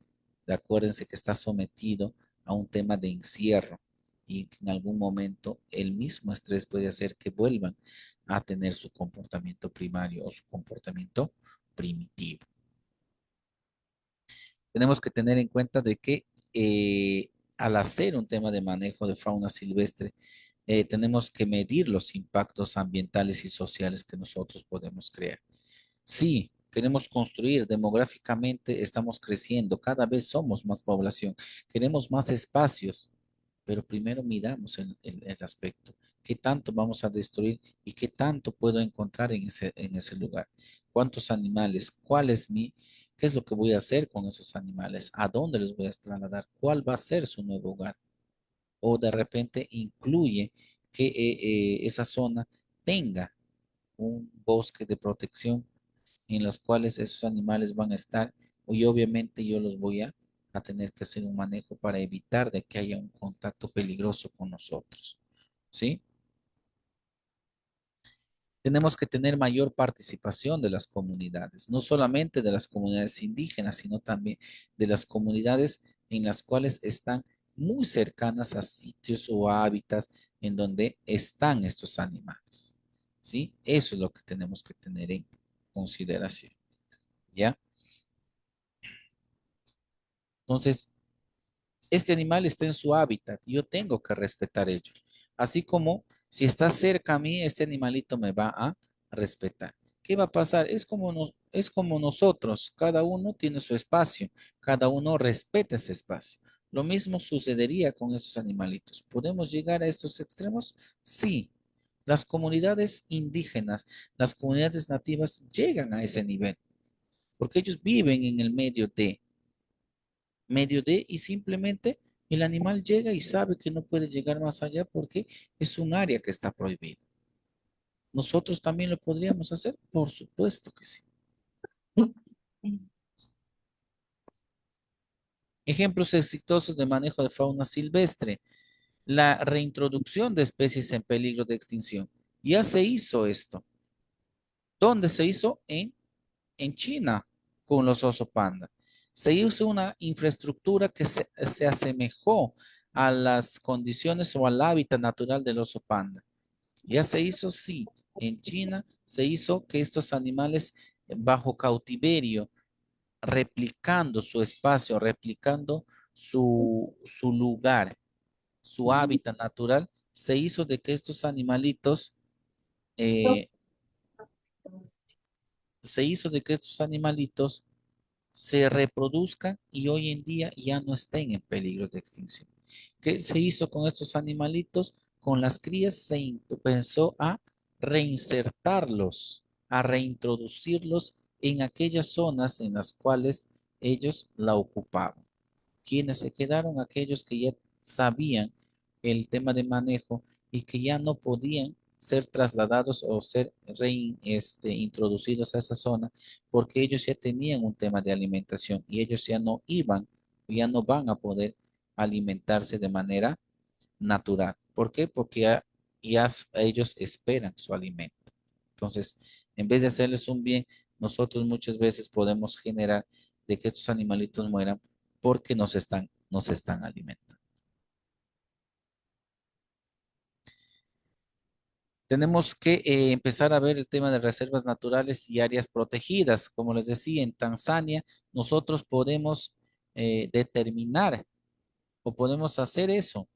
acuérdense que está sometido a un tema de encierro y en algún momento el mismo estrés puede hacer que vuelvan a tener su comportamiento primario o su comportamiento primitivo. Tenemos que tener en cuenta de que al hacer un tema de manejo de fauna silvestre, tenemos que medir los impactos ambientales y sociales que nosotros podemos crear. Sí, queremos construir demográficamente, estamos creciendo, cada vez somos más población, queremos más espacios, pero primero miramos el aspecto. ¿Qué tanto vamos a destruir y qué tanto puedo encontrar en ese lugar? ¿Cuántos animales? ¿Qué es lo que voy a hacer con esos animales? ¿A dónde les voy a trasladar? ¿Cuál va a ser su nuevo hogar? O de repente incluye que esa zona tenga un bosque de protección en los cuales esos animales van a estar y obviamente yo los voy a tener que hacer un manejo para evitar de que haya un contacto peligroso con nosotros, ¿sí? Tenemos que tener mayor participación de las comunidades, no solamente de las comunidades indígenas, sino también de las comunidades en las cuales están muy cercanas a sitios o hábitats en donde están estos animales, ¿sí? Eso es lo que tenemos que tener en consideración, ¿ya? Entonces, este animal está en su hábitat y yo tengo que respetar ello. Así como si está cerca a mí, este animalito me va a respetar. ¿Qué va a pasar? Es como nosotros, cada uno tiene su espacio, cada uno respeta ese espacio. Lo mismo sucedería con estos animalitos. ¿Podemos llegar a estos extremos? Sí. Las comunidades indígenas, las comunidades nativas llegan a ese nivel, porque ellos viven en el medio de y simplemente el animal llega y sabe que no puede llegar más allá porque es un área que está prohibida. ¿Nosotros también lo podríamos hacer? Por supuesto que sí. Ejemplos exitosos de manejo de fauna silvestre. La reintroducción de especies en peligro de extinción. Ya se hizo esto. ¿Dónde se hizo? En China con los oso panda. Se hizo una infraestructura que se asemejó a las condiciones o al hábitat natural del oso panda. Ya se hizo, sí, en China se hizo que estos animales bajo cautiverio, replicando su espacio, replicando su lugar, su hábitat natural, se hizo de que estos animalitos, eh, se hizo de que estos animalitos se reproduzcan y hoy en día ya no estén en peligro de extinción. ¿Qué se hizo con estos animalitos? Con las crías se empezó a reinsertarlos, a reintroducirlos en aquellas zonas en las cuales ellos la ocupaban. Quienes se quedaron, aquellos que ya sabían el tema de manejo y que ya no podían ser trasladados o ser introducidos a esa zona porque ellos ya tenían un tema de alimentación y ellos ya no iban, ya no van a poder alimentarse de manera natural. ¿Por qué? Porque ya ellos esperan su alimento. Entonces, en vez de hacerles un bien, nosotros muchas veces podemos generar de que estos animalitos mueran porque nos están alimentando. Tenemos que empezar a ver el tema de reservas naturales y áreas protegidas. Como les decía, en Tanzania nosotros podemos determinar o podemos hacer eso.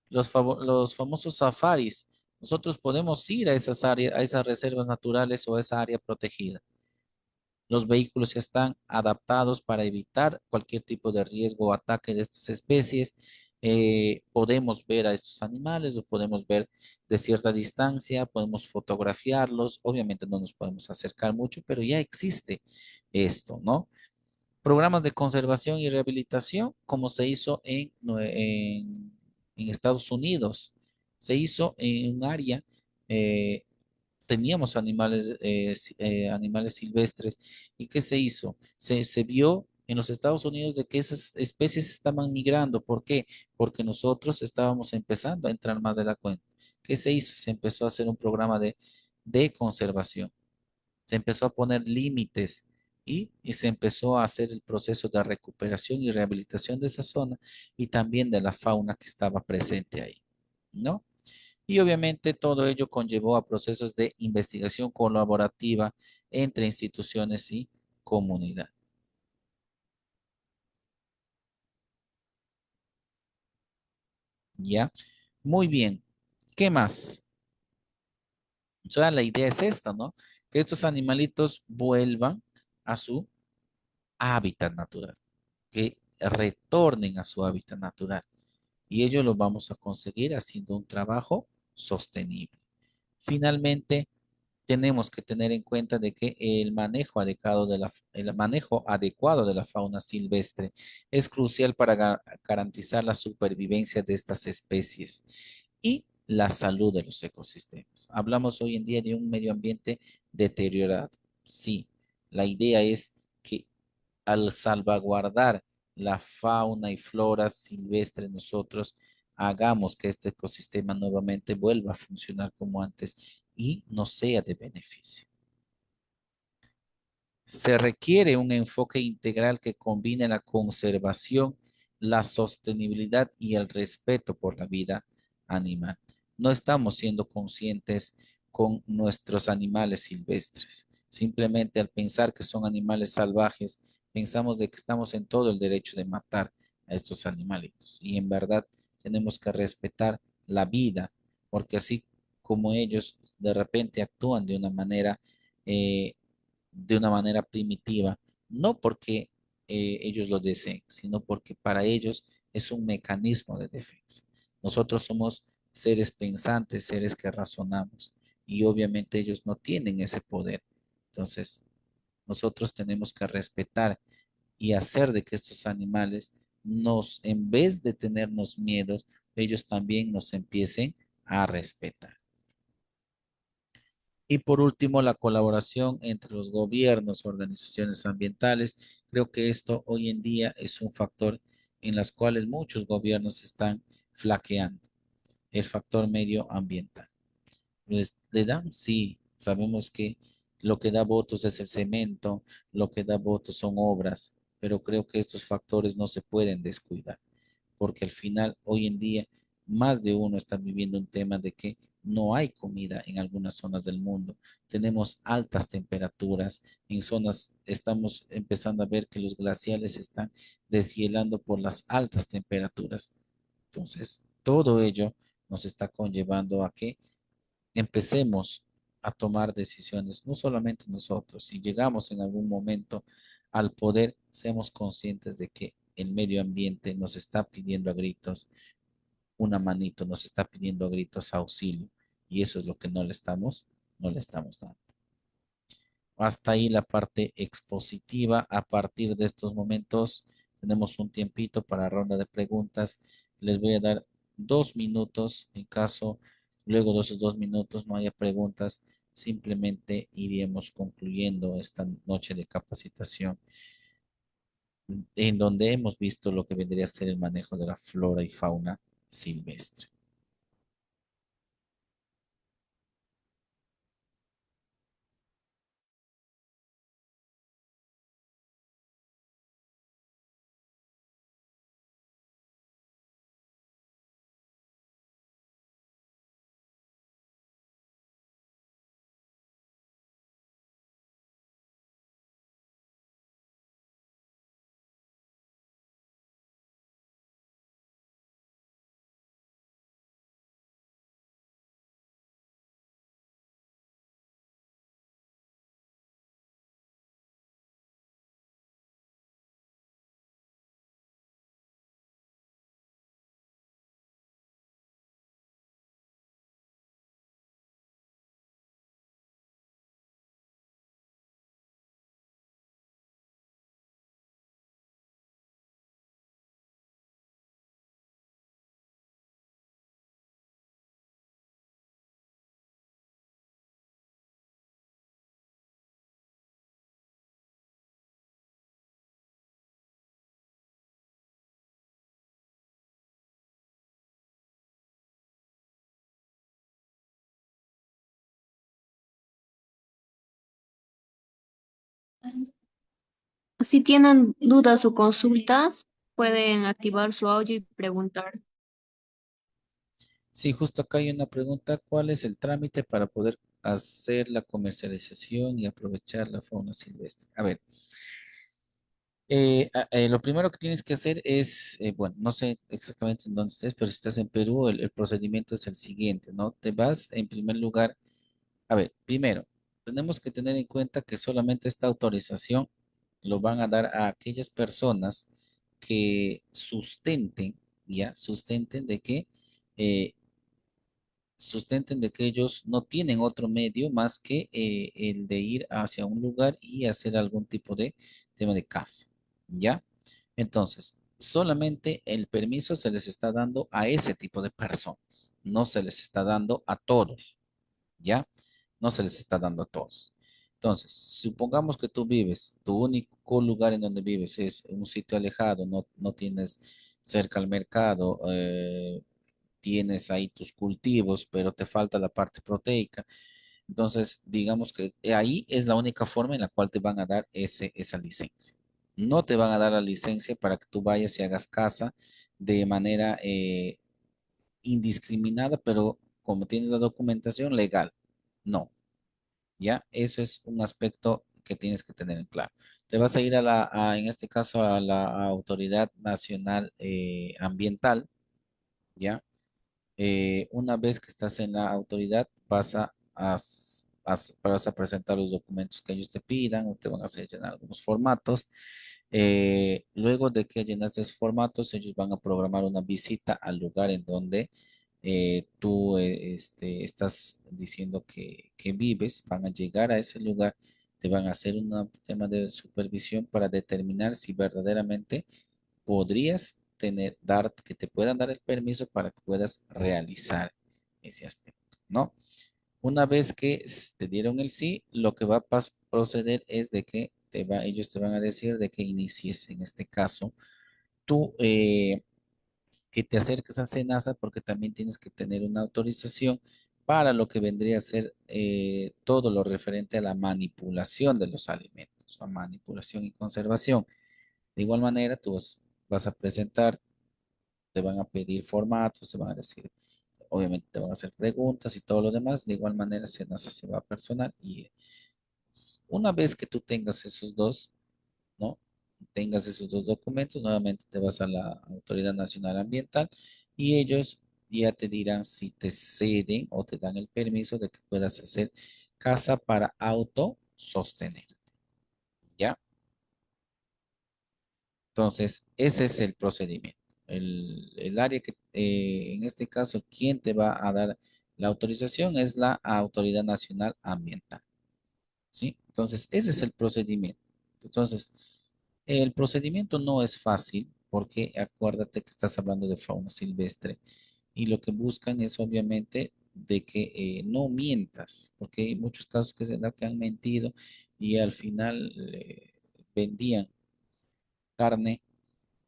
Los famosos safaris. Nosotros podemos ir a esas áreas, a esas reservas naturales o a esa área protegida. Los vehículos ya están adaptados para evitar cualquier tipo de riesgo o ataque de estas especies. Podemos ver a estos animales, los podemos ver de cierta distancia, podemos fotografiarlos. Obviamente no nos podemos acercar mucho, pero ya existe esto, ¿no? Programas de conservación y rehabilitación, como se hizo en Estados Unidos. Se hizo en un área eh, teníamos animales silvestres. ¿Y qué se hizo? Se vio en los Estados Unidos de que esas especies estaban migrando. ¿Por qué? Porque nosotros estábamos empezando a entrar más de la cuenta. ¿Qué se hizo? Se empezó a hacer un programa de conservación. Se empezó a poner límites y se empezó a hacer el proceso de recuperación y rehabilitación de esa zona y también de la fauna que estaba presente ahí, ¿no? Y obviamente todo ello conllevó a procesos de investigación colaborativa entre instituciones y comunidad. ¿Ya? Muy bien. ¿Qué más? O sea, la idea es esta, ¿no? Que estos animalitos vuelvan a su hábitat natural, que retornen a su hábitat natural. Y ello lo vamos a conseguir haciendo un trabajo sostenible. Finalmente, tenemos que tener en cuenta de que el manejo adecuado de la fauna silvestre es crucial para garantizar la supervivencia de estas especies y la salud de los ecosistemas. Hablamos hoy en día de un medio ambiente deteriorado. Sí, la idea es que al salvaguardar la fauna y flora silvestre, nosotros hagamos que este ecosistema nuevamente vuelva a funcionar como antes y nos sea de beneficio. Se requiere un enfoque integral que combine la conservación, la sostenibilidad y el respeto por la vida animal. No estamos siendo conscientes con nuestros animales silvestres. Simplemente al pensar que son animales salvajes, pensamos de que estamos en todo el derecho de matar a estos animalitos. Y en verdad tenemos que respetar la vida, porque así como ellos de repente actúan eh, de una manera primitiva, no porque ellos lo deseen, sino porque para ellos es un mecanismo de defensa. Nosotros somos seres pensantes, seres que razonamos, y obviamente ellos no tienen ese poder. Entonces, nosotros tenemos que respetar y hacer de que estos animales en vez de tenernos miedos, ellos también nos empiecen a respetar. Y por último, la colaboración entre los gobiernos, organizaciones ambientales. Creo que esto hoy en día es un factor en los cuales muchos gobiernos están flaqueando, el factor medioambiental. ¿Le dan? Sí, sabemos que lo que da votos es el cemento, lo que da votos son obras, pero creo que estos factores no se pueden descuidar, porque al final, hoy en día, más de uno está viviendo un tema de que no hay comida en algunas zonas del mundo. Tenemos altas temperaturas. En zonas estamos empezando a ver que los glaciares están deshielando por las altas temperaturas. Entonces, todo ello nos está conllevando a que empecemos a tomar decisiones, no solamente nosotros, si llegamos en algún momento al poder, seamos conscientes de que el medio ambiente nos está pidiendo a gritos una manito, nos está pidiendo a gritos auxilio, y eso es lo que no le estamos dando. Hasta ahí la parte expositiva. A partir de estos momentos, tenemos un tiempito para ronda de preguntas. Les voy a dar 2 minutos. En caso luego de esos 2 minutos no haya preguntas, simplemente iríamos concluyendo esta noche de capacitación en donde hemos visto lo que vendría a ser el manejo de la flora y fauna silvestre. Si tienen dudas o consultas, pueden activar su audio y preguntar. Sí, justo acá hay una pregunta. ¿Cuál es el trámite para poder hacer la comercialización y aprovechar la fauna silvestre? A ver, lo primero que tienes que hacer es, bueno, no sé exactamente en dónde estés, pero si estás en Perú, el procedimiento es el siguiente, ¿no? Te vas en primer lugar, a ver, primero, tenemos que tener en cuenta que solamente esta autorización lo van a dar a aquellas personas que sustenten, ya, sustenten de que ellos no tienen otro medio más que el de ir hacia un lugar y hacer algún tipo de tema de caza, ¿ya? Entonces, solamente el permiso se les está dando a ese tipo de personas, no se les está dando a todos, ¿ya? No se les está dando a todos. Entonces, supongamos que tú vives, tu único lugar en donde vives es un sitio alejado, no tienes cerca al mercado, tienes ahí tus cultivos, pero te falta la parte proteica. Entonces, digamos que ahí es la única forma en la cual te van a dar esa licencia. No te van a dar la licencia para que tú vayas y hagas caza de manera indiscriminada, pero como tienes la documentación legal. No, ¿ya? Eso es un aspecto que tienes que tener en claro. Te vas a ir en este caso, a la Autoridad Nacional Ambiental, ¿ya? Una vez que estás en la autoridad, vas a presentar los documentos que ellos te pidan o te van a hacer llenar algunos formatos. Luego de que llenaste esos formatos, ellos van a programar una visita al lugar en donde tú estás diciendo que vives. Van a llegar a ese lugar, te van a hacer un tema de supervisión para determinar si verdaderamente podrías que te puedan dar el permiso para que puedas realizar ese aspecto, ¿no? Una vez que te dieron el sí, lo que va a proceder es de que ellos te van a decir de que inicies, en este caso, tú que te acerques a SENASA porque también tienes que tener una autorización para lo que vendría a ser todo lo referente a la manipulación de los alimentos, a manipulación y conservación. De igual manera, tú vas a presentar, te van a pedir formatos, te van a decir, obviamente te van a hacer preguntas y todo lo demás. De igual manera, SENASA se va a personal y una vez que tú tengas esos dos, ¿no? Tengas esos dos documentos, nuevamente te vas a la Autoridad Nacional Ambiental y ellos ya te dirán si te ceden o te dan el permiso de que puedas hacer casa para autosostener, ¿ya? Entonces, ese es el procedimiento. El área que, en este caso, quien te va a dar la autorización es la Autoridad Nacional Ambiental, ¿sí? Entonces, ese es el procedimiento. Entonces, el procedimiento no es fácil porque acuérdate que estás hablando de fauna silvestre y lo que buscan es obviamente de que no mientas, porque hay muchos casos que se da que han mentido y al final vendían carne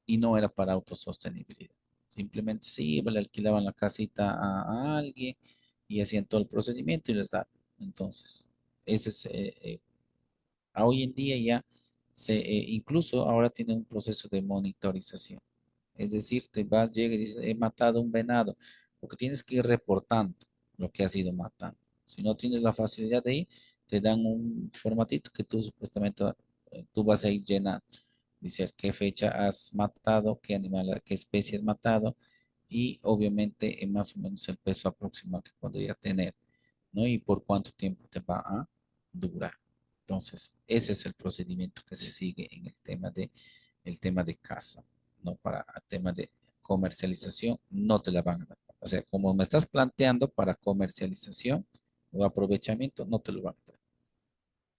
y no era para autosostenibilidad. Simplemente se iba, le alquilaban la casita a alguien y hacían todo el procedimiento y les daban. Entonces, ese es, a hoy en día ya incluso ahora tiene un proceso de monitorización. Es decir, te vas, llega y dices, he matado un venado, porque tienes que ir reportando lo que has ido matando. Si no tienes la facilidad de ir, te dan un formatito que tú supuestamente tú vas a ir llenando. Dice qué fecha has matado, qué animal, qué especie has matado y obviamente más o menos el peso aproximado que podría tener, ¿no? Y por cuánto tiempo te va a durar. Entonces, ese es el procedimiento que se sigue en el tema de caza, ¿no? Para el tema de comercialización, no te la van a dar. O sea, como me estás planteando para comercialización o aprovechamiento, no te lo van a dar,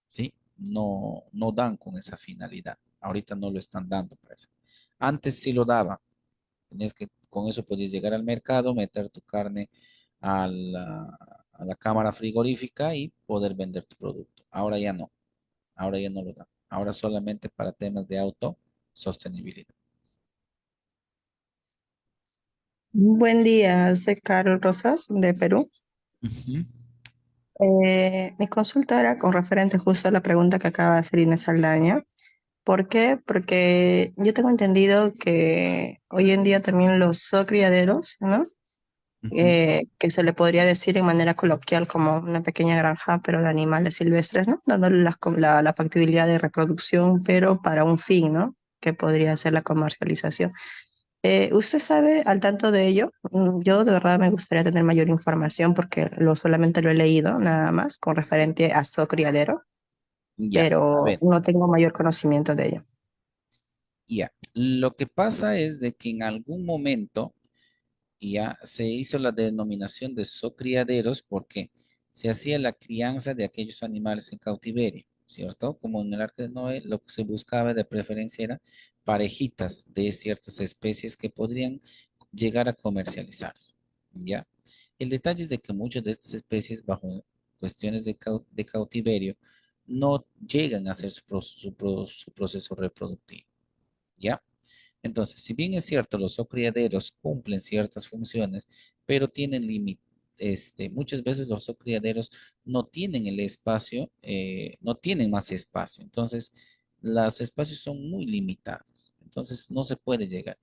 ¿sí? No, no dan con esa finalidad. Ahorita no lo están dando para eso. Antes sí lo daban. Tenías que, con eso podías llegar al mercado, meter tu carne a la cámara frigorífica y poder vender tu producto. Ahora ya no. Ahora ya no lo dan. Ahora solamente para temas de autosostenibilidad. Buen día, soy Carol Rosas de Perú. Ujú, Mi consulta era con referente justo a la pregunta que acaba de hacer Inés Saldaña. ¿Por qué? Porque yo tengo entendido que hoy en día también los zoocriaderos, ¿no? ujú. Que se le podría decir en manera coloquial como una pequeña granja, pero de animales silvestres, ¿no? Dándole la factibilidad de reproducción, pero para un fin, ¿no? Que podría ser la comercialización. ¿Usted sabe al tanto de ello? Yo de verdad me gustaría tener mayor información porque solamente lo he leído nada más con referente a criadero, Ya, a pero ver, no tengo mayor conocimiento de ello. ya. Lo que pasa es de que en algún momento ya se hizo la denominación de zoocriaderos porque se hacía la crianza de aquellos animales en cautiverio, ¿cierto? Como en el Arca de Noé, lo que se buscaba de preferencia era parejitas de ciertas especies que podrían llegar a comercializarse, ¿ya? El detalle es de que muchas de estas especies, bajo cuestiones de cautiverio, no llegan a hacer su proceso reproductivo, ¿ya? Entonces, si bien es cierto, los zoocriaderos cumplen ciertas funciones, pero tienen límites. Muchas veces los zoocriaderos no tienen el espacio, no tienen más espacio. Entonces, los espacios son muy limitados. Entonces, no se puede llegar.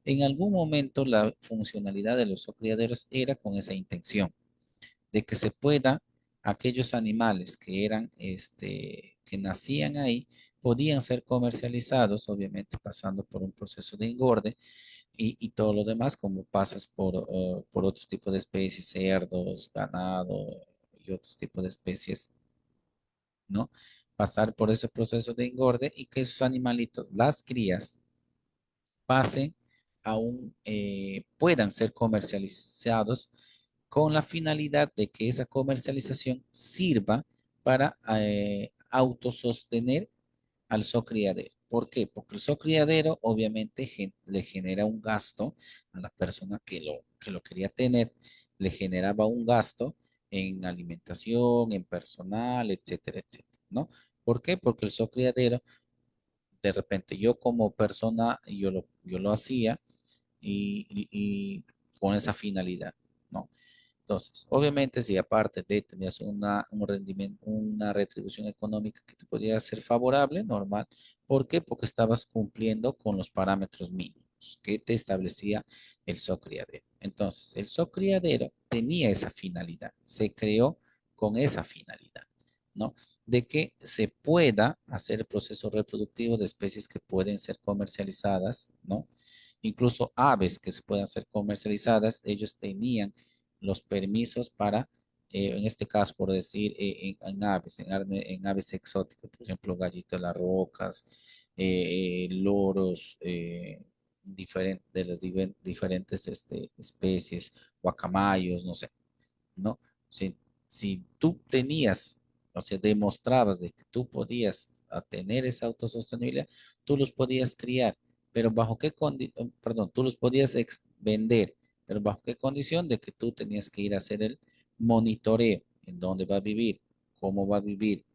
En algún momento, la funcionalidad de los zoocriaderos era con esa intención de que se pueda, aquellos animales que eran, que nacían ahí, podían ser comercializados, obviamente pasando por un proceso de engorde y todo lo demás, como pasas por otros tipos de especies, cerdos, ganado y otros tipos de especies, ¿no? Pasar por ese proceso de engorde y que esos animalitos, las crías, pasen puedan ser comercializados con la finalidad de que esa comercialización sirva para autosostener al zoocriadero. ¿Por qué? Porque el zoocriadero obviamente le genera un gasto a la persona que lo quería tener, le generaba un gasto en alimentación, en personal, etcétera, etcétera, ¿no? ¿Por qué? Porque el zoocriadero, de repente yo como persona, yo lo hacía y con esa finalidad, ¿no? Entonces, obviamente, si aparte de tenías un rendimiento, una retribución económica que te podía ser favorable, normal. ¿Por qué? Porque estabas cumpliendo con los parámetros mínimos que te establecía el criadero. Entonces, el criadero tenía esa finalidad, se creó con esa finalidad, ¿no? De que se pueda hacer el proceso reproductivo de especies que pueden ser comercializadas, ¿no? Incluso aves que se puedan ser comercializadas, ellos tenían los permisos para, en este caso, por decir, en aves, en aves exóticas, por ejemplo, gallito de las rocas, loros, de las diferentes especies, guacamayos, no sé, ¿no? Si, si tú tenías, o sea, demostrabas de que tú podías tener esa autosostenibilidad, tú los podías criar, pero bajo qué perdón, tú los podías vender, pero bajo qué condición de que tú tenías que ir a hacer el monitoreo, en dónde va a vivir, cómo va a vivir,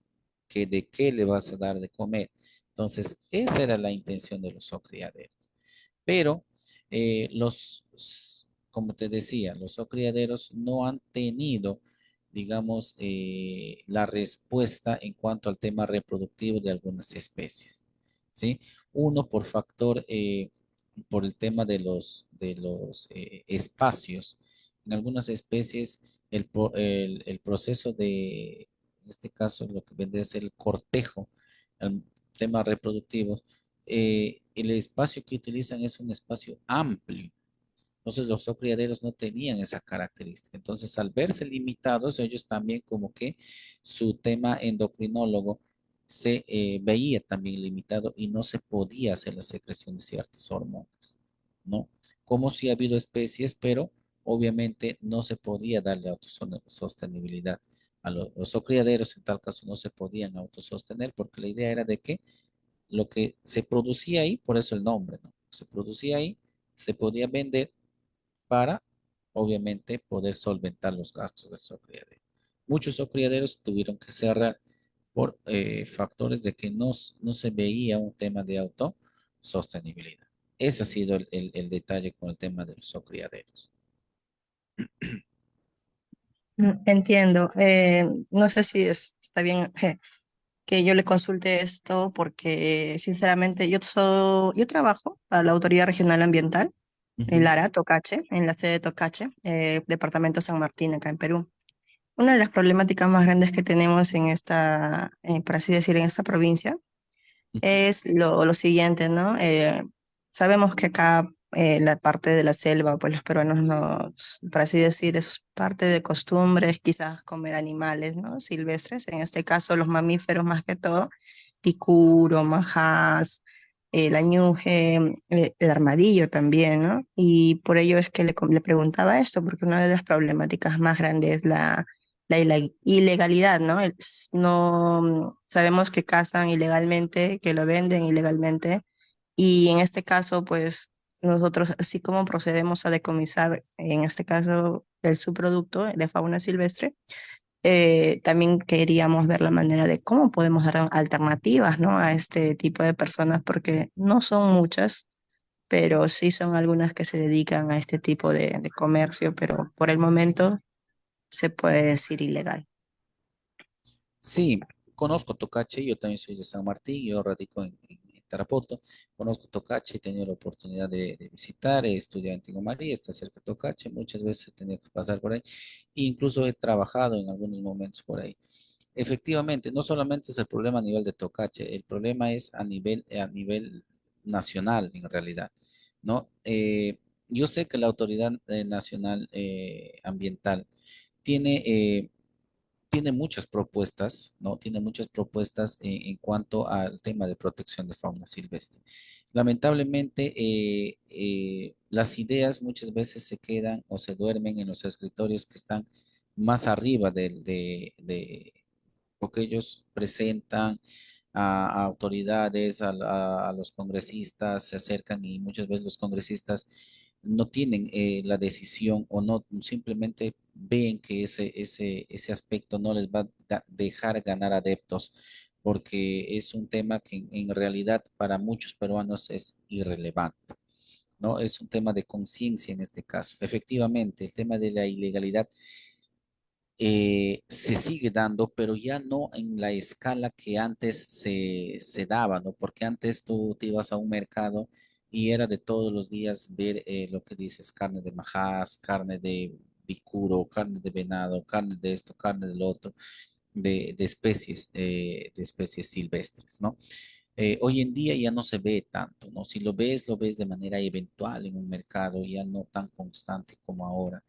de qué le vas a dar de comer. Entonces, esa era la intención de los criaderos. Pero como te decía, los criaderos no han tenido, digamos, la respuesta en cuanto al tema reproductivo de algunas especies, ¿sí? Uno por el tema de los espacios. En algunas especies, el proceso en este caso, lo que vendría a ser el cortejo, el tema reproductivo, el espacio que utilizan es un espacio amplio. Entonces los criaderos no tenían esa característica. Entonces al verse limitados, ellos también como que su tema endocrinólogo se veía también limitado y no se podía hacer la secreción de ciertas hormonas, ¿no? Como si ha habido especies, pero obviamente no se podía darle autosostenibilidad. Los criaderos en tal caso no se podían autosostener porque la idea era de que lo que se producía ahí, por eso el nombre, ¿no? Se producía ahí, se podía vender para, obviamente, poder solventar los gastos del criadero. Muchos criaderos tuvieron que cerrar por factores de que no se veía un tema de autosostenibilidad. Ese ha sido el detalle con el tema de los criaderos. Entiendo. No sé si está bien que yo le consulte esto porque sinceramente yo trabajo para la Autoridad Regional Ambiental, el Ujú, ARA, Tocache, en la sede de Tocache, Departamento San Martín, acá en Perú. Una de las problemáticas más grandes que tenemos en esta, por así decir, en esta provincia ujú. es lo siguiente, ¿no? Sabemos que acá la parte de la selva, pues los peruanos nos, por así decir, es parte de costumbres, quizás comer animales, ¿no? Silvestres, en este caso los mamíferos más que todo, ticuro, majás, el añuje, el armadillo también, ¿no? Y por ello es que le preguntaba esto, porque una de las problemáticas más grandes es la ilegalidad, ¿no? No sabemos que cazan ilegalmente, que lo venden ilegalmente, y en este caso, pues nosotros, así como procedemos a decomisar, en este caso, el subproducto de fauna silvestre, también queríamos ver la manera de cómo podemos dar alternativas, ¿no? A este tipo de personas, porque no son muchas, pero sí son algunas que se dedican a este tipo de comercio, pero por el momento se puede decir ilegal. Sí, conozco Tocache, yo también soy de San Martín, yo radico en Tarapoto, conozco Tocache, he tenido la oportunidad de visitar, he estudiado en Tingo María, está cerca de Tocache, muchas veces he tenido que pasar por ahí, e incluso he trabajado en algunos momentos por ahí. Efectivamente, no solamente es el problema a nivel de Tocache, el problema es a nivel nacional en realidad, ¿no? Yo sé que la Autoridad Nacional Ambiental tiene tiene muchas propuestas, ¿no? Tiene muchas propuestas en cuanto al tema de protección de fauna silvestre. Lamentablemente, las ideas muchas veces se quedan o se duermen en los escritorios que están más arriba de lo que ellos presentan a autoridades, a los congresistas, se acercan y muchas veces los congresistas no tienen la decisión o no simplemente ven que ese aspecto no les va a dejar ganar adeptos porque es un tema que en realidad para muchos peruanos es irrelevante. ¿no? Es un tema de conciencia en este caso. Efectivamente, el tema de la ilegalidad se sigue dando, pero ya no en la escala que antes se daba, ¿no? Porque antes tú te ibas a un mercado y era de todos los días ver lo que dices, carne de majás, carne de bicuro, carne de venado, carne de esto, carne del otro, de especies silvestres, ¿no? Hoy en día ya no se ve tanto, ¿no? Si lo ves de manera eventual en un mercado, ya no tan constante como ahora.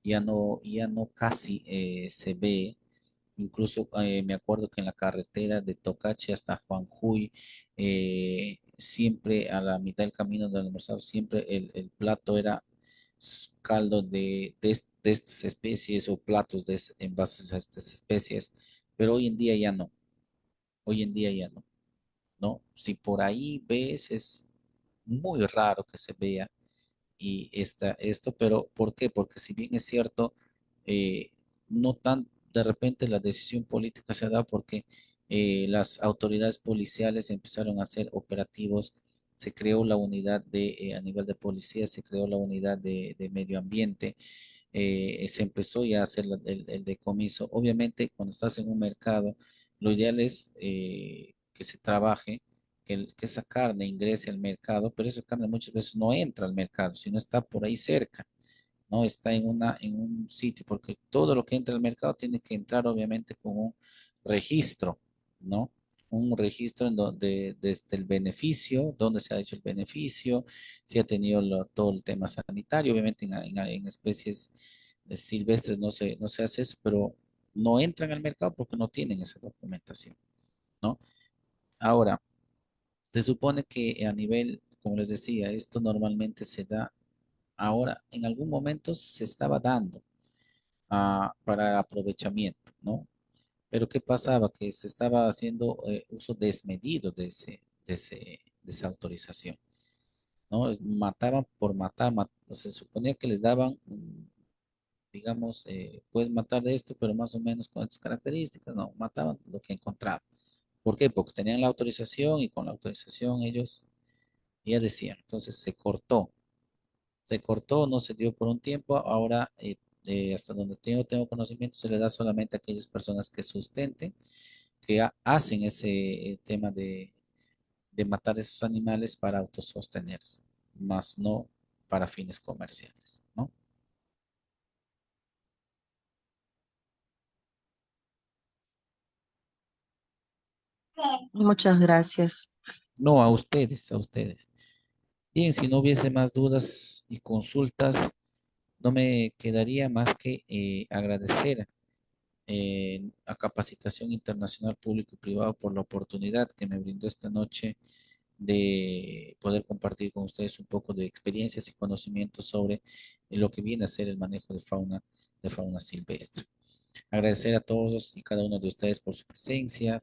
Ya no casi se ve. Incluso me acuerdo que en la carretera de Tocache hasta Juanjuy, siempre a la mitad del camino del almorzado, siempre el plato era caldo de estas especies o platos en base a estas especies, pero hoy en día ya no, hoy en día ya no, ¿no? Si por ahí ves, es muy raro que se vea esto, pero ¿por qué? Porque si bien es cierto, eh, no tan de repente la decisión política se ha dado porque las autoridades policiales empezaron a hacer operativos, se creó la unidad a nivel de policía, se creó la unidad de medio ambiente, se empezó ya a hacer el decomiso. Obviamente, cuando estás en un mercado, lo ideal es que se trabaje, que esa carne ingrese al mercado, pero esa carne muchas veces no entra al mercado, sino está por ahí cerca, ¿no? Está en un sitio, porque todo lo que entra al mercado tiene que entrar obviamente con un registro, ¿no? Un registro en donde, desde el beneficio, dónde se ha hecho el beneficio, si ha tenido todo el tema sanitario, obviamente en especies silvestres no se hace eso, pero no entran al mercado porque no tienen esa documentación, ¿no? Ahora, se supone que a nivel, como les decía, esto normalmente se da ahora, en algún momento se estaba dando para aprovechamiento, ¿no? Pero ¿qué pasaba? Que se estaba haciendo uso desmedido de esa autorización, ¿no? Mataban por matar, se suponía que les daban, digamos, puedes matar de esto, pero más o menos con estas características, no, mataban lo que encontraban. ¿Por qué? Porque tenían la autorización y con la autorización ellos ya decían, entonces se cortó, no se dio por un tiempo, ahora hasta donde tengo conocimiento se le da solamente a aquellas personas que sustenten, que hacen ese tema de matar esos animales para autosostenerse, más no para fines comerciales, ¿no? Muchas gracias. No, a ustedes, a ustedes. Bien, si no hubiese más dudas y consultas, no me quedaría más que agradecer a Capacitación Internacional Público y Privado por la oportunidad que me brindó esta noche de poder compartir con ustedes un poco de experiencias y conocimientos sobre lo que viene a ser el manejo de fauna silvestre. Agradecer a todos y cada uno de ustedes por su presencia,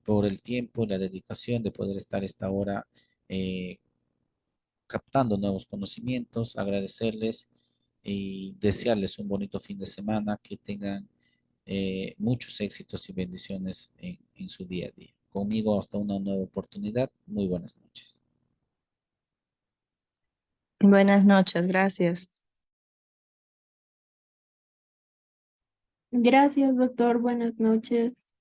por el tiempo y la dedicación de poder estar esta hora eh, captando nuevos conocimientos, agradecerles y desearles un bonito fin de semana, que tengan muchos éxitos y bendiciones en su día a día. Conmigo hasta una nueva oportunidad. Muy buenas noches. Buenas noches, gracias. Gracias, doctor. Buenas noches.